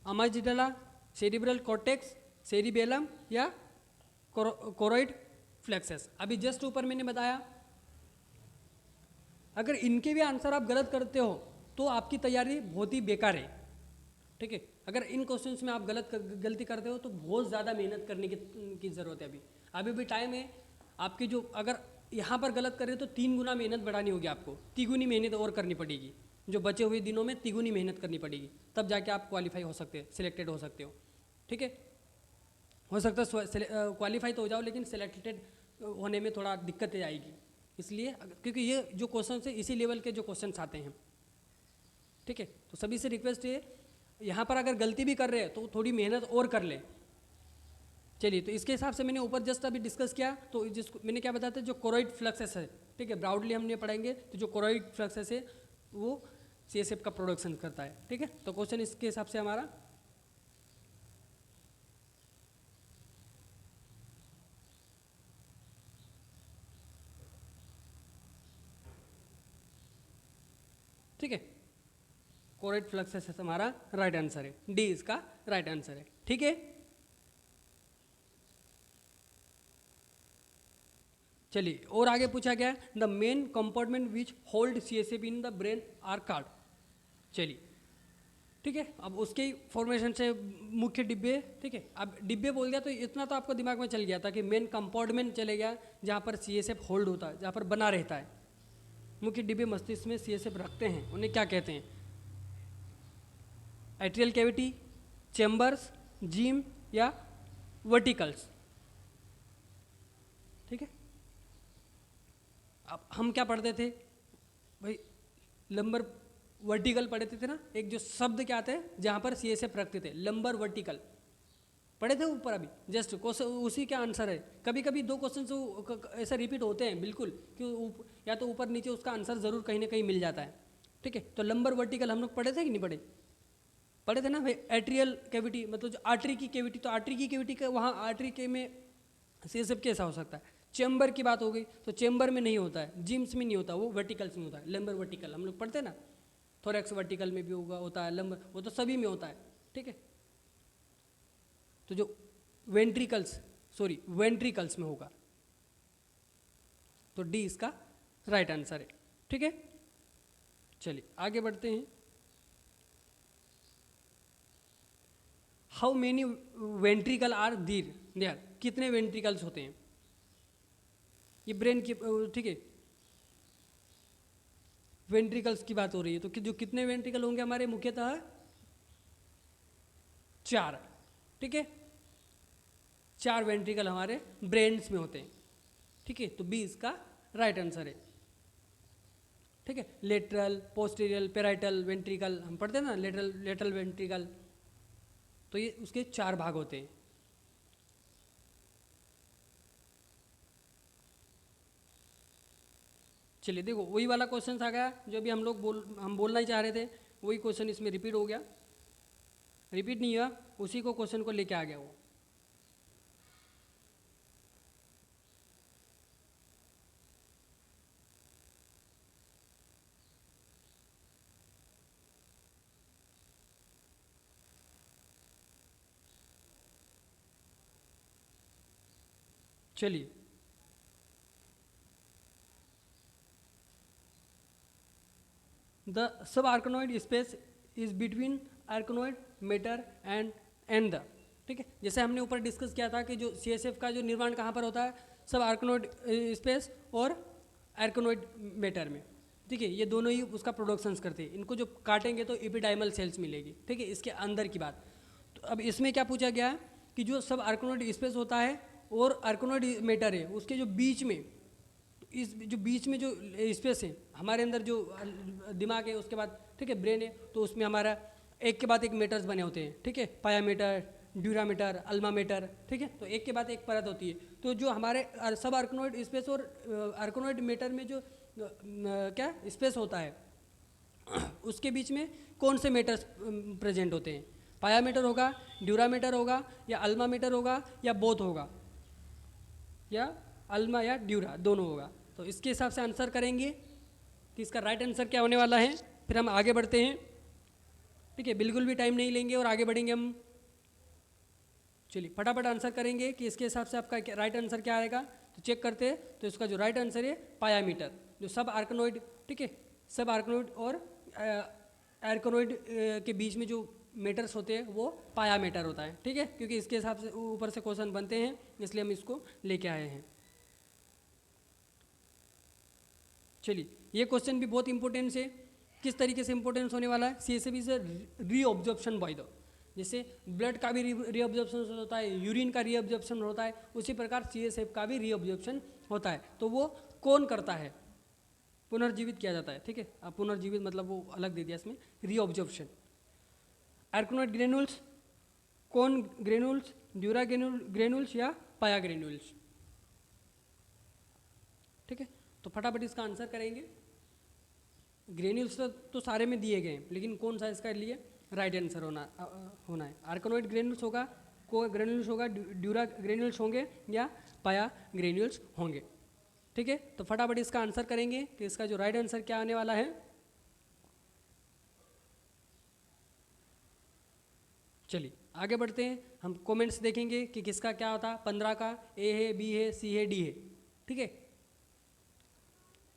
अमाजिडला, सेरिब्रल कॉर्टेक्स, सेरिबेलम या कोरोइड फ्लेक्सस। अभी जस्ट ऊपर मैंने बताया, अगर इनके भी आंसर आप गलत करते हो तो आपकी तैयारी बहुत ही बेकार है। ठीक है, अगर इन क्वेश्चंस में आप गलती करते हो तो बहुत ज़्यादा मेहनत करने की ज़रूरत है। अभी भी टाइम है आपकी। जो अगर यहाँ पर गलत करें तो 3 गुना मेहनत बढ़ानी होगी आपको, तिगुनी मेहनत और करनी पड़ेगी। जो बचे हुए दिनों में तिगुनी मेहनत करनी पड़ेगी, तब जाके आप क्वालिफाई हो सकते हैं, सिलेक्टेड हो सकते हो। ठीक है, हो सकता है क्वालिफाई तो हो जाओ, लेकिन सिलेक्टेड होने में थोड़ा दिक्कतें आएगी। इसलिए क्योंकि ये जो क्वेश्चन है इसी लेवल के जो क्वेश्चन आते हैं। ठीक है, तो सभी से रिक्वेस्ट है, यहाँ पर अगर गलती भी कर रहे हैं तो थोड़ी मेहनत और कर ले। चलिए, तो इसके हिसाब से मैंने ऊपर जस्ट अभी डिस्कस किया, तो जिसको मैंने क्या बताया था, जो कोरोइड फ्लक्सस है। ठीक है, ब्राउडली हमने पढ़ाएंगे, तो जो कोरोइड फ्लक्सस है वो CSF का प्रोडक्शन करता है। ठीक है, तो क्वेश्चन इसके हिसाब से हमारा ठीक है, कोरोइड फ्लक्सस हमारा राइट आंसर है, डी इसका राइट आंसर है। ठीक है, चलिए और आगे पूछा गया है, the main compartment which hold CSF in the brain are called. चलिए ठीक है, अब उसके फॉर्मेशन से मुख्य डिब्बे। ठीक है, अब डिब्बे बोल दिया तो इतना तो आपको दिमाग में चल गया था कि मेन कंपार्टमेंट चले गया जहाँ पर CSF होल्ड होता है, जहाँ पर बना रहता है। मुख्य डिब्बे मस्तिष्क में CSF रखते हैं, उन्हें क्या कहते हैं? एट्रियल कैविटी, चैम्बर्स, जिम या वर्टिकल्स। ठीक है, अब हम क्या पढ़ते थे भाई? लंबर वर्टिकल पढ़ते थे ना। एक जो शब्द क्या आते हैं जहाँ पर CSF रखते थे, लंबर वर्टिकल पढ़े थे ऊपर। अभी जस्ट उसी का आंसर है। कभी कभी 2 क्वेश्चन ऐसा रिपीट होते हैं बिल्कुल, कि या तो ऊपर नीचे उसका आंसर ज़रूर कहीं ना कहीं मिल जाता है। ठीक है, तो लंबर वर्टिकल हम लोग पढ़े थे कि नहीं पढ़े? पढ़े थे ना भाई। एट्रियल कैविटी मतलब जो आर्टरी की कैविटी, तो आर्टरी की कैविटी का वहाँ आर्टरी के में CSF कैसा हो सकता है? चैम्बर की बात हो गई तो चैम्बर में नहीं होता है, जिम्स में नहीं होता, वो वर्टिकल्स में होता है। लंबर वर्टिकल हम लोग पढ़ते हैं ना, थोरैक्स वर्टिकल में भी होता है, लंबर वो तो सभी में होता है। ठीक है, तो जो वेंट्रिकल्स में होगा, तो डी इसका राइट आंसर है। ठीक है, चलिए आगे बढ़ते हैं। How many ventricle are there, कितने वेंट्रिकल्स होते हैं? ये ब्रेन की, ठीक है, वेंट्रिकल्स की बात हो रही है, तो जो कितने वेंट्रिकल होंगे हमारे मुख्यतः 4, ठीक है, 4 वेंट्रिकल हमारे ब्रेन्स में होते हैं, ठीक है। तो बी इसका राइट आंसर है, ठीक है। लेटरल, पोस्टीरियल, पेराइटल वेंट्रिकल हम पढ़ते हैं ना, लेटरल वेंट्रिकल, तो ये उसके 4 भाग होते हैं। चलिए देखो, वही वाला क्वेश्चन आ गया जो भी हम बोलना ही चाह रहे थे, वही क्वेश्चन इसमें रिपीट हो गया, रिपीट नहीं हुआ, उसी को क्वेश्चन को लेके आ गया वो। चलिए, the sub arachnoid space is between arachnoid matter and the, ठीक है। जैसे हमने ऊपर डिस्कस किया था कि जो CSF का जो निर्माण कहाँ पर होता है, सब आर्कनोइड स्पेस और आर्कनोइड मैटर में, ठीक है। ये दोनों ही उसका प्रोडक्शंस करते हैं। इनको जो काटेंगे तो एपिडाइमल सेल्स मिलेगी, ठीक है, इसके अंदर की बात। तो अब इसमें क्या पूछा गया है कि जो सब आर्कनोइड स्पेस होता है और आर्कनोइड मैटर है, उसके जो बीच में, इस जो बीच में जो स्पेस है हमारे अंदर, जो दिमाग है, उसके बाद ठीक है ब्रेन है, तो उसमें हमारा एक के बाद एक मेटर्स बने होते हैं, ठीक है, पाया metre, dura metre, Alma metre, ठीक है। तो एक के बाद एक परत होती है। तो जो हमारे सब आर्कनोइड स्पेस और आर्कनोइड मीटर में जो क्या स्पेस होता है, उसके बीच में कौन से मेटर्स प्रेजेंट होते हैं? पाया मीटर होगा, ड्यूरा मीटर होगा, या अल्मा मीटर होगा, या बोथ होगा, या अल्मा या ड्यूरा दोनों होगा। तो इसके हिसाब से आंसर करेंगे कि इसका राइट आंसर क्या होने वाला है। फिर हम आगे बढ़ते हैं, ठीक है, बिल्कुल भी टाइम नहीं लेंगे और आगे बढ़ेंगे हम। चलिए फटाफट आंसर करेंगे कि इसके हिसाब से आपका राइट आंसर क्या आएगा। तो चेक करते हैं, तो इसका जो राइट आंसर है पाया मीटर, जो सब आर्कनोइड, ठीक है, सब आर्कनोइड और आर्कनोइड के बीच में जो मीटर्स होते हैं वो पाया मीटर होता है, ठीक है, क्योंकि इसके हिसाब से ऊपर से क्वेश्चन बनते हैं, इसलिए हम इसको लेके आए हैं। चलिए, ये क्वेश्चन भी बहुत इंपॉर्टेंट है। किस तरीके से इंपॉर्टेंस होने वाला है? CSF is reabsorption by the, जैसे ब्लड का भी रीऑब्जॉर्प्शन होता है, यूरिन का रीऑब्जॉर्प्शन होता है, उसी प्रकार CSF का भी रीऑब्जॉर्प्शन होता है। तो वो कौन करता है? पुनर्जीवित किया जाता है, ठीक है। अब पुनर्जीवित मतलब वो अलग दे दिया इसमें, रीऑब्जॉर्प्शन। आर्कनोइड ग्रेनुल्स, कौन ग्रेनुल्स, ड्यूरा ग्रेनुल्स या पाया ग्रेनुल्स, ठीक है। तो फटाफट इसका आंसर करेंगे। ग्रेन्यूल्स तो सारे में दिए गए हैं, लेकिन कौन सा इसका लिए राइट आंसर होना है? आर्कनोइड ग्रेन्यूल्स होगा, को ग्रेन्यूल्स होगा, ड्यूरा ग्रेन्यूल्स होंगे, या पाया ग्रेन्यूल्स होंगे, ठीक है। तो फटाफट इसका आंसर करेंगे कि इसका जो राइट आंसर क्या आने वाला है। चलिए आगे बढ़ते हैं, हम कमेंट्स देखेंगे कि किसका क्या होता है। 15 का ए है, बी है, सी है, डी है, ठीक है।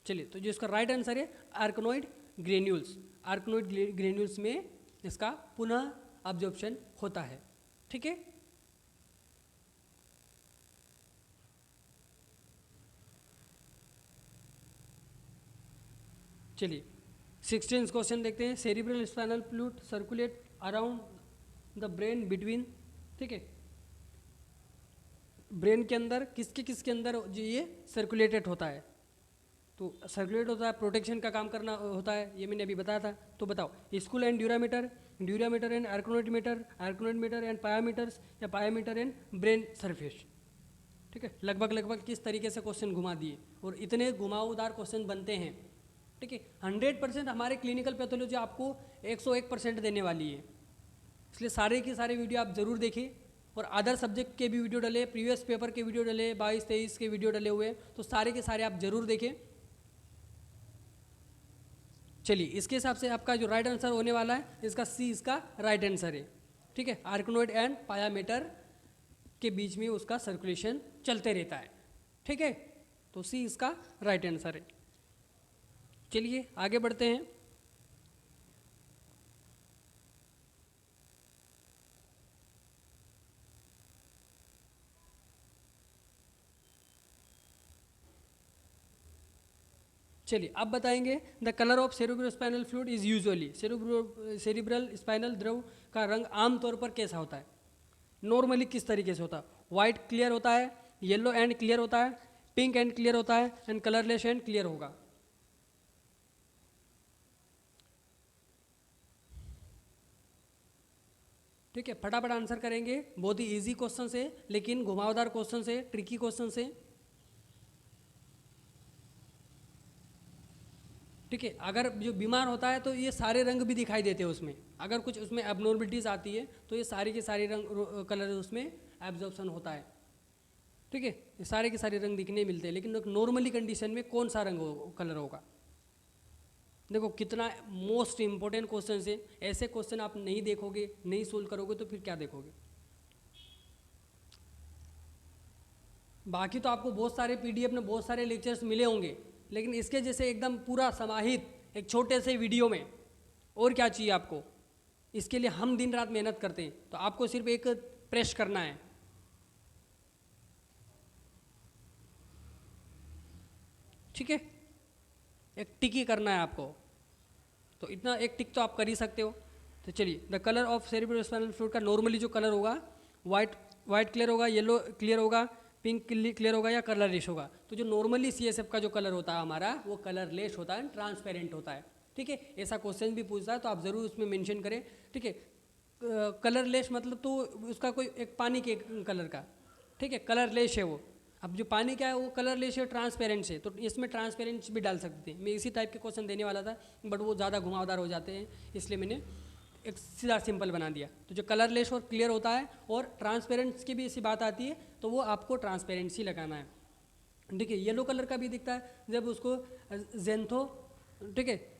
चलिए, तो जो इसका राइट आंसर है आर्कनोइड ग्रेन्यूल्स, आर्कनोइड ग्रेन्यूल्स में इसका पुनः अब्जॉर्प्शन होता है, ठीक है। चलिए 16th क्वेश्चन देखते हैं। Cerebral spinal fluid circulate around the brain between, ठीक है, ब्रेन के अंदर किसके अंदर जो ये सर्कुलेटेड होता है? तो सर्कुलेट होता है, प्रोटेक्शन का काम करना होता है, ये मैंने अभी बताया था। तो बताओ, skull and dura mater and arachnoid mater and pia maters, या पायामीटर एंड ब्रेन सरफेस, ठीक है। लगभग किस तरीके से क्वेश्चन घुमा दिए, और इतने घुमावदार क्वेश्चन बनते हैं, ठीक है। 100% हमारे क्लिनिकल पैथोलॉजी आपको 101% देने वाली है, इसलिए सारे के सारे वीडियो आप जरूर देखें। और अदर सब्जेक्ट के भी वीडियो डले, प्रीवियस पेपर के वीडियो डले, 22-23 के वीडियो डले हुए, तो सारे के सारे आप जरूर देखें। चलिए, इसके हिसाब से आपका जो राइट आंसर होने वाला है, इसका सी इसका राइट आंसर है, ठीक है। आर्कनोइड एंड पायामीटर के बीच में उसका सर्कुलेशन चलते रहता है, ठीक है। तो सी इसका राइट आंसर है। चलिए आगे बढ़ते हैं। चलिए अब बताएंगे the colour of cerebrospinal fluid is usually, cerebral spinal द्रव का रंग आमतौर पर कैसा होता है, नॉर्मली किस तरीके से होता है, वाइट क्लियर होता है, येलो एंड क्लियर होता है, पिंक एंड क्लियर होता है, एंड कलरलेस एंड क्लियर होगा। ठीक है, फटाफट आंसर करेंगे, बहुत ही इजी क्वेश्चन से, लेकिन घुमावदार क्वेश्चन से, ट्रिकी क्वेश्चन से। ठीक है, अगर जो बीमार होता है तो ये सारे रंग भी दिखाई देते हैं उसमें, अगर कुछ उसमें एबनॉर्मलिटीज आती है तो ये सारी के सारे रंग कलर उसमें एब्जॉर्प्शन होता है। ठीक है, ये सारे के सारे रंग दिखने मिलते हैं, लेकिन नॉर्मली कंडीशन में कौन सा रंग कलर होगा। देखो कितना मोस्ट इंपॉर्टेंट क्वेश्चन है, ऐसे क्वेश्चन आप नहीं देखोगे, नहीं सोल्व करोगे तो फिर क्या देखोगे। बाकी तो आपको बहुत सारे पीडीएफ में बहुत सारे लेक्चर्स मिले होंगे, लेकिन इसके जैसे एकदम पूरा समाहित एक छोटे से वीडियो में और क्या चाहिए आपको। इसके लिए हम दिन रात मेहनत करते हैं, तो आपको सिर्फ एक प्रेस करना है। ठीक है, एक टिक ही करना है आपको, तो इतना एक टिक तो आप कर ही सकते हो। तो चलिए, the colour of cerebrospinal fluid का नॉर्मली जो कलर होगा वाइट क्लियर होगा, येलो क्लियर होगा, पिंक क्लियर होगा या कलरलेस होगा। तो जो नॉर्मली सीएसएफ का जो कलर होता है हमारा, वो कलरलेस होता है, ट्रांसपेरेंट होता है। ठीक है, ऐसा क्वेश्चन भी पूछता है तो आप ज़रूर उसमें मेंशन करें। ठीक है, कलरलेस मतलब तो उसका कोई एक पानी के कलर का, ठीक है, कलरलेस है वो। अब जो पानी क्या है वो कलरलेस है, ट्रांसपेरेंट है, तो इसमें ट्रांसपेरेंट भी डाल सकते हैं। मैं इसी टाइप के क्वेश्चन देने वाला था, बट वो ज़्यादा घुमावदार हो जाते हैं, इसलिए मैंने एक सीधा सिंपल बना दिया। तो जो कलरलेस और क्लियर होता है और ट्रांसपेरेंट की भी ऐसी बात आती है, तो वो आपको ट्रांसपेरेंसी लगाना है। ठीक है, येलो कलर का भी दिखता है जब उसको जेंथो, ठीक है,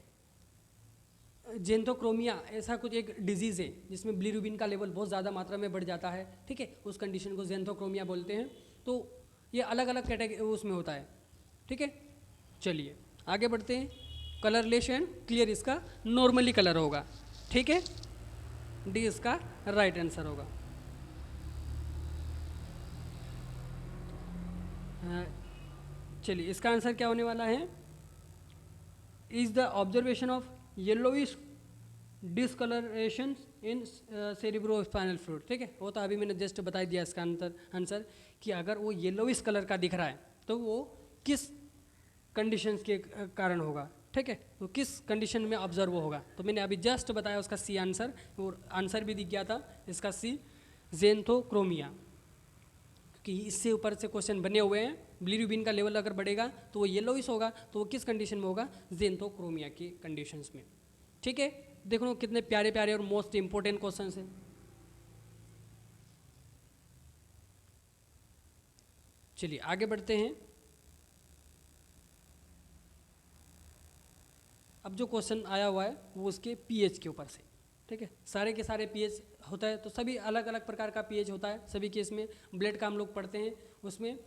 जेंथोक्रोमिया ऐसा कुछ एक डिजीज़ है जिसमें बिलीरुबिन का लेवल बहुत ज़्यादा मात्रा में बढ़ जाता है। ठीक है, उस कंडीशन को जेंथोक्रोमिया बोलते हैं। तो ये अलग अलग कैटेगरी उसमें होता है। ठीक है, चलिए आगे बढ़ते हैं। कलरलेस एंड क्लियर इसका नॉर्मली कलर होगा। ठीक है, डी इसका राइट आंसर होगा। चलिए इसका आंसर क्या होने वाला है, is the observation of yellowish discoloration in cerebrospinal fluid. ठीक है, वो तो अभी मैंने जस्ट बता दिया इसका आंसर कि अगर वो येलोइश कलर का दिख रहा है तो वो किस कंडीशंस के कारण होगा। ठीक है, तो किस कंडीशन में ऑब्जर्व होगा, तो मैंने अभी जस्ट बताया उसका सी आंसर, और आंसर भी दिख गया था इसका सी, जेंथोक्रोमिया। क्योंकि इससे ऊपर से क्वेश्चन बने हुए हैं, बिलीरुबिन का लेवल अगर बढ़ेगा तो वो येलोइश होगा, तो वो किस कंडीशन में होगा, जेंथोक्रोमिया की कंडीशंस में। ठीक है, देखो कितने प्यारे प्यारे और मोस्ट इंपॉर्टेंट क्वेश्चन हैं। चलिए आगे बढ़ते हैं। अब जो क्वेश्चन आया हुआ है वो उसके पीएच के ऊपर से। ठीक है, सारे के सारे पीएच होता है, तो सभी अलग अलग प्रकार का पीएच होता है सभी केस में। ब्लड का हम लोग पढ़ते हैं उसमें।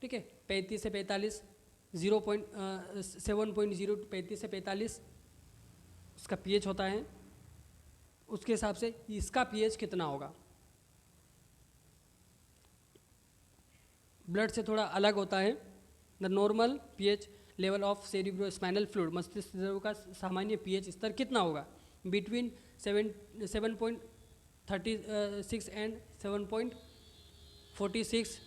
ठीक है, 35 से 45, 7.0 35 से 45 उसका पीएच होता है। उसके हिसाब से इसका पीएच कितना होगा, ब्लड से थोड़ा अलग होता है। The normal pH level of cerebrospinal fluid, मस्तिष्क द्रव का सामान्य पीएच स्तर कितना होगा, between 7.36 and 7.46,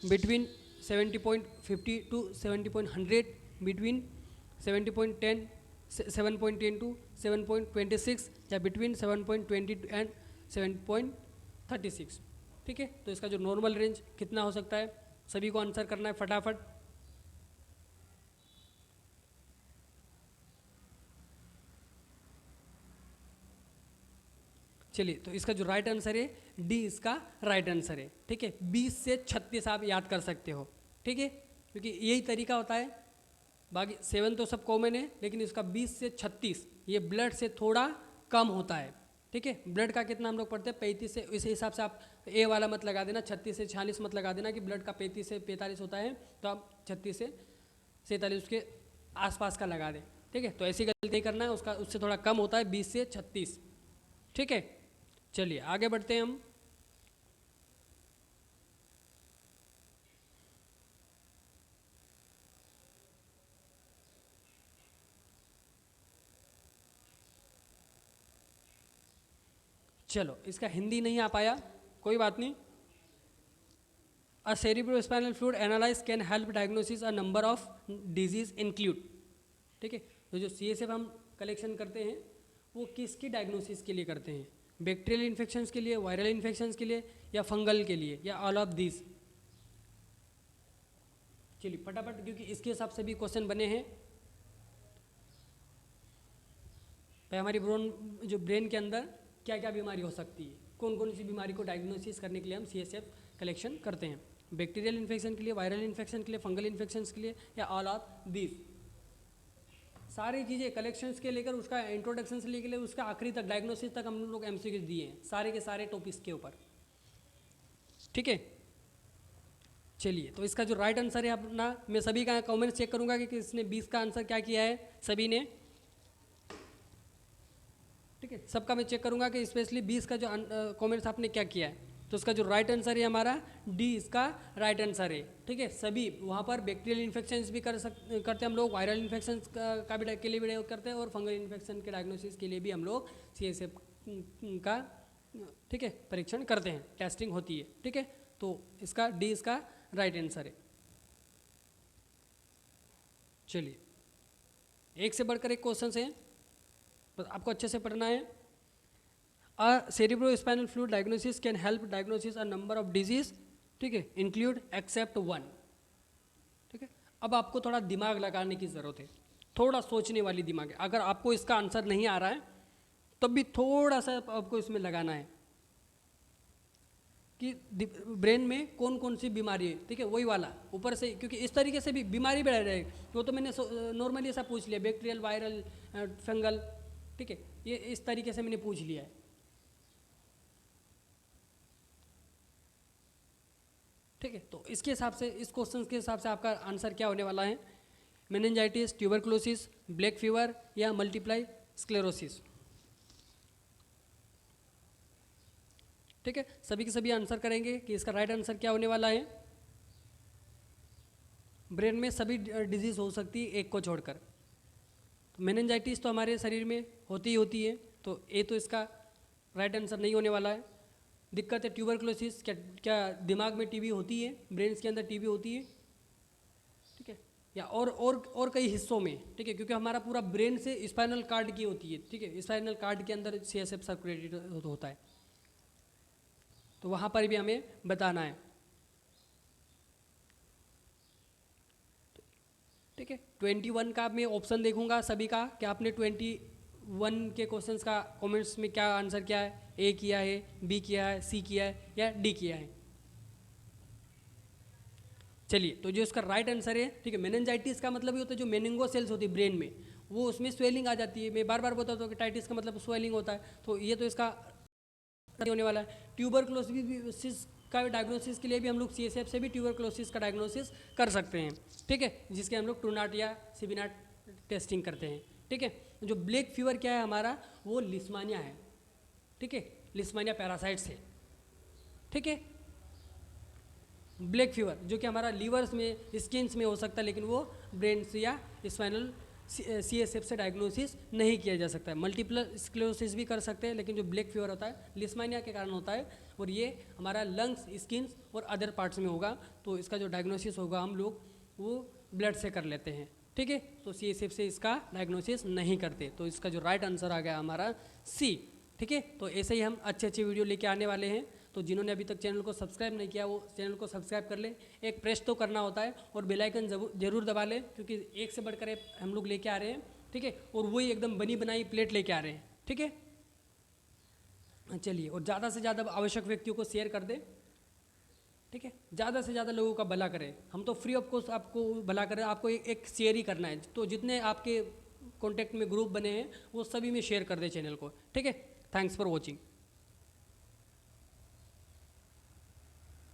between 70.50 to 70.100, between 70.10 7.10 to 7.26, या बिटवीन 7.20 एंड 7.36। ठीक है, तो इसका जो नॉर्मल रेंज कितना हो सकता है, सभी को आंसर करना है फटाफट। चलिए, तो इसका जो राइट आंसर है डी इसका राइट आंसर है। ठीक है, 20 से 36 आप याद कर सकते हो। ठीक है, क्योंकि यही तरीका होता है। बाकी 7 तो सब कॉमन है, लेकिन इसका 20 से 36 ये ब्लड से थोड़ा कम होता है। ठीक है, ब्लड का कितना हम लोग पढ़ते हैं 35 से, इस हिसाब से आप ए वाला मत लगा देना, 36 से 46 मत लगा देना कि ब्लड का 35 से 45 होता है, तो आप 36 से 47 उसके आसपास का लगा दें। ठीक है, तो ऐसी गलती करना है, उसका उससे थोड़ा कम होता है 20 से 36। ठीक है, चलिए आगे बढ़ते हैं हम। चलो, इसका हिंदी नहीं आ पाया, कोई बात नहीं। A cerebrospinal fluid analyse can help diagnosis a number of disease include. ठीक है, तो जो CSF हम कलेक्शन करते हैं वो किसकी डायग्नोसिस के लिए करते हैं? बैक्टीरियल इन्फेक्शंस के लिए, वायरल इन्फेक्शंस के लिए, या फंगल के लिए, या ऑल ऑफ दिस? चलिए फटाफट, क्योंकि इसके हिसाब से भी क्वेश्चन बने हैं। भाई हमारी ब्रेन के अंदर क्या क्या बीमारी हो सकती है, कौन कौन सी बीमारी को डायग्नोसिस करने के लिए हम CSF कलेक्शन करते हैं? बैक्टीरियल इन्फेक्शन के लिए, वायरल इन्फेक्शन के लिए, फंगल इन्फेक्शंस के लिए, या ऑल ऑफ दिस? सारी चीज़ें कलेक्शंस के लेकर उसका इंट्रोडक्शन से लेकर उसका आखिरी तक डायग्नोसिस तक हम लोग MCQ दिए हैं, सारे के सारे टॉपिक्स के ऊपर। ठीक है, चलिए, तो इसका जो राइट आंसर है अपना, मैं सभी का कमेंट्स चेक करूंगा कि किसने 20 का आंसर क्या किया है, सभी ने। ठीक है, सबका मैं चेक करूंगा कि स्पेशली 20 का जो कमेंट्स आपने क्या किया है। तो इसका जो राइट आंसर है हमारा डी, इसका राइट आंसर है। ठीक है, सभी वहाँ पर बैक्टीरियल इन्फेक्शंस भी करते हैं हम लोग, वायरल इन्फेक्शंस का भी के लिए भी करते हैं, और फंगल इन्फेक्शन के डायग्नोसिस के लिए भी हम लोग CSF का, ठीक है, परीक्षण करते हैं, टेस्टिंग होती है। ठीक है, तो इसका डी इसका राइट आंसर है। चलिए, एक से बढ़कर एक क्वेश्चन है, बस आपको अच्छे से पढ़ना है। A cerebrospinal fluid diagnosis can help diagnosis a number of disease, ठीक है, इंक्लूड एक्सेप्ट वन। ठीक है, अब आपको थोड़ा दिमाग लगाने की ज़रूरत है, थोड़ा सोचने वाली दिमाग है। अगर आपको इसका आंसर नहीं आ रहा है तब भी थोड़ा सा आपको इसमें लगाना है कि ब्रेन में कौन कौन सी बीमारी है। ठीक है, वही वाला ऊपर से, क्योंकि इस तरीके से भी बीमारी बढ़ रहेगी, वो तो मैंने नॉर्मली ऐसा पूछ लिया, बैक्टीरियल, वायरल, फंगल। ठीक है, ये इस तरीके से मैंने पूछ लिया है। ठीक है, तो इसके हिसाब से, इस क्वेश्चन के हिसाब से आपका आंसर क्या होने वाला है? मेनिंजाइटिस, ट्यूबरक्लोसिस, ब्लैक फीवर, या मल्टीप्लाई स्क्लेरोसिस? ठीक है, सभी के सभी आंसर करेंगे कि इसका राइट आंसर क्या होने वाला है। ब्रेन में सभी डिजीज हो सकती है एक को छोड़कर। तो मेनिंजाइटिस तो हमारे शरीर में होती ही होती है, तो ए तो इसका राइट आंसर नहीं होने वाला है। दिक्कत है ट्यूबरक्लोसिस, क्या दिमाग में टीबी होती है, ब्रेन के अंदर टीबी होती है? ठीक है, या और कई हिस्सों में। ठीक है, क्योंकि हमारा पूरा ब्रेन से स्पाइनल कार्ड की होती है। ठीक है, स्पाइनल कार्ड के अंदर CSF सर्कुलेटेड होता है, तो वहाँ पर भी हमें बताना है। ठीक है, 21 का मैं ऑप्शन देखूंगा सभी का, कि आपने 21 के क्वेश्चंस का कमेंट्स में क्या आंसर किया है, ए किया है, बी किया है, सी किया है, या डी किया है। चलिए, तो जो इसका राइट आंसर है, ठीक है, मेनिंजाइटिस का मतलब ये होता है जो मेनिंगो सेल्स होती है ब्रेन में, वो उसमें स्वेलिंग आ जाती है। मैं बार बार बताता हूँ कि टाइटिस का मतलब स्वेलिंग होता है, तो ये तो इसका होने वाला है। ट्यूबरक्लोसिस का डायग्नोसिस के लिए भी हम लोग CSF से भी ट्यूबरक्लोसिस का डायग्नोसिस कर सकते हैं। ठीक है, जिसके हम लोग ट्रूनाट या सिबिनाट टेस्टिंग करते हैं। ठीक है, जो ब्लैक फीवर क्या है हमारा, वो लिस्मानिया है। ठीक है, लिस्मानिया पैरासाइट से। ठीक है, ब्लैक फीवर जो कि हमारा लीवर्स में, स्किन्स में हो सकता है, लेकिन वो ब्रेन से या स्पाइनल CSF से डायग्नोसिस नहीं किया जा सकता है। मल्टीपल स्क्लेरोसिस भी कर सकते हैं, लेकिन जो ब्लैक फीवर होता है लिस्मानिया के कारण होता है, और ये हमारा लंग्स, स्किन्स और अदर पार्ट्स में होगा। तो इसका जो डायग्नोसिस होगा हम लोग वो ब्लड से कर लेते हैं। ठीक है, तो CSF से इसका डायग्नोसिस नहीं करते। तो इसका जो राइट आंसर आ गया हमारा सी। ठीक है, तो ऐसे ही हम अच्छे अच्छे वीडियो लेके आने वाले हैं। तो जिन्होंने अभी तक चैनल को सब्सक्राइब नहीं किया वो चैनल को सब्सक्राइब कर ले, एक प्रेस तो करना होता है, और बेल आइकन जरूर दबा लें, क्योंकि एक से बढ़कर एक हम लोग लेके आ रहे हैं। ठीक है, और वही एकदम बनी बनाई प्लेट लेके आ रहे हैं। ठीक है, चलिए, और ज़्यादा से ज़्यादा आवश्यक व्यक्तियों को शेयर कर दें। ठीक है, ज़्यादा से ज़्यादा लोगों का भला करें। हम तो फ्री ऑफ कॉस्ट आपको भला करें, आपको एक शेयर ही करना है। तो जितने आपके कॉन्टैक्ट में ग्रुप बने हैं वो सभी में शेयर कर दें चैनल को। ठीक है, थैंक्स फॉर वॉचिंग।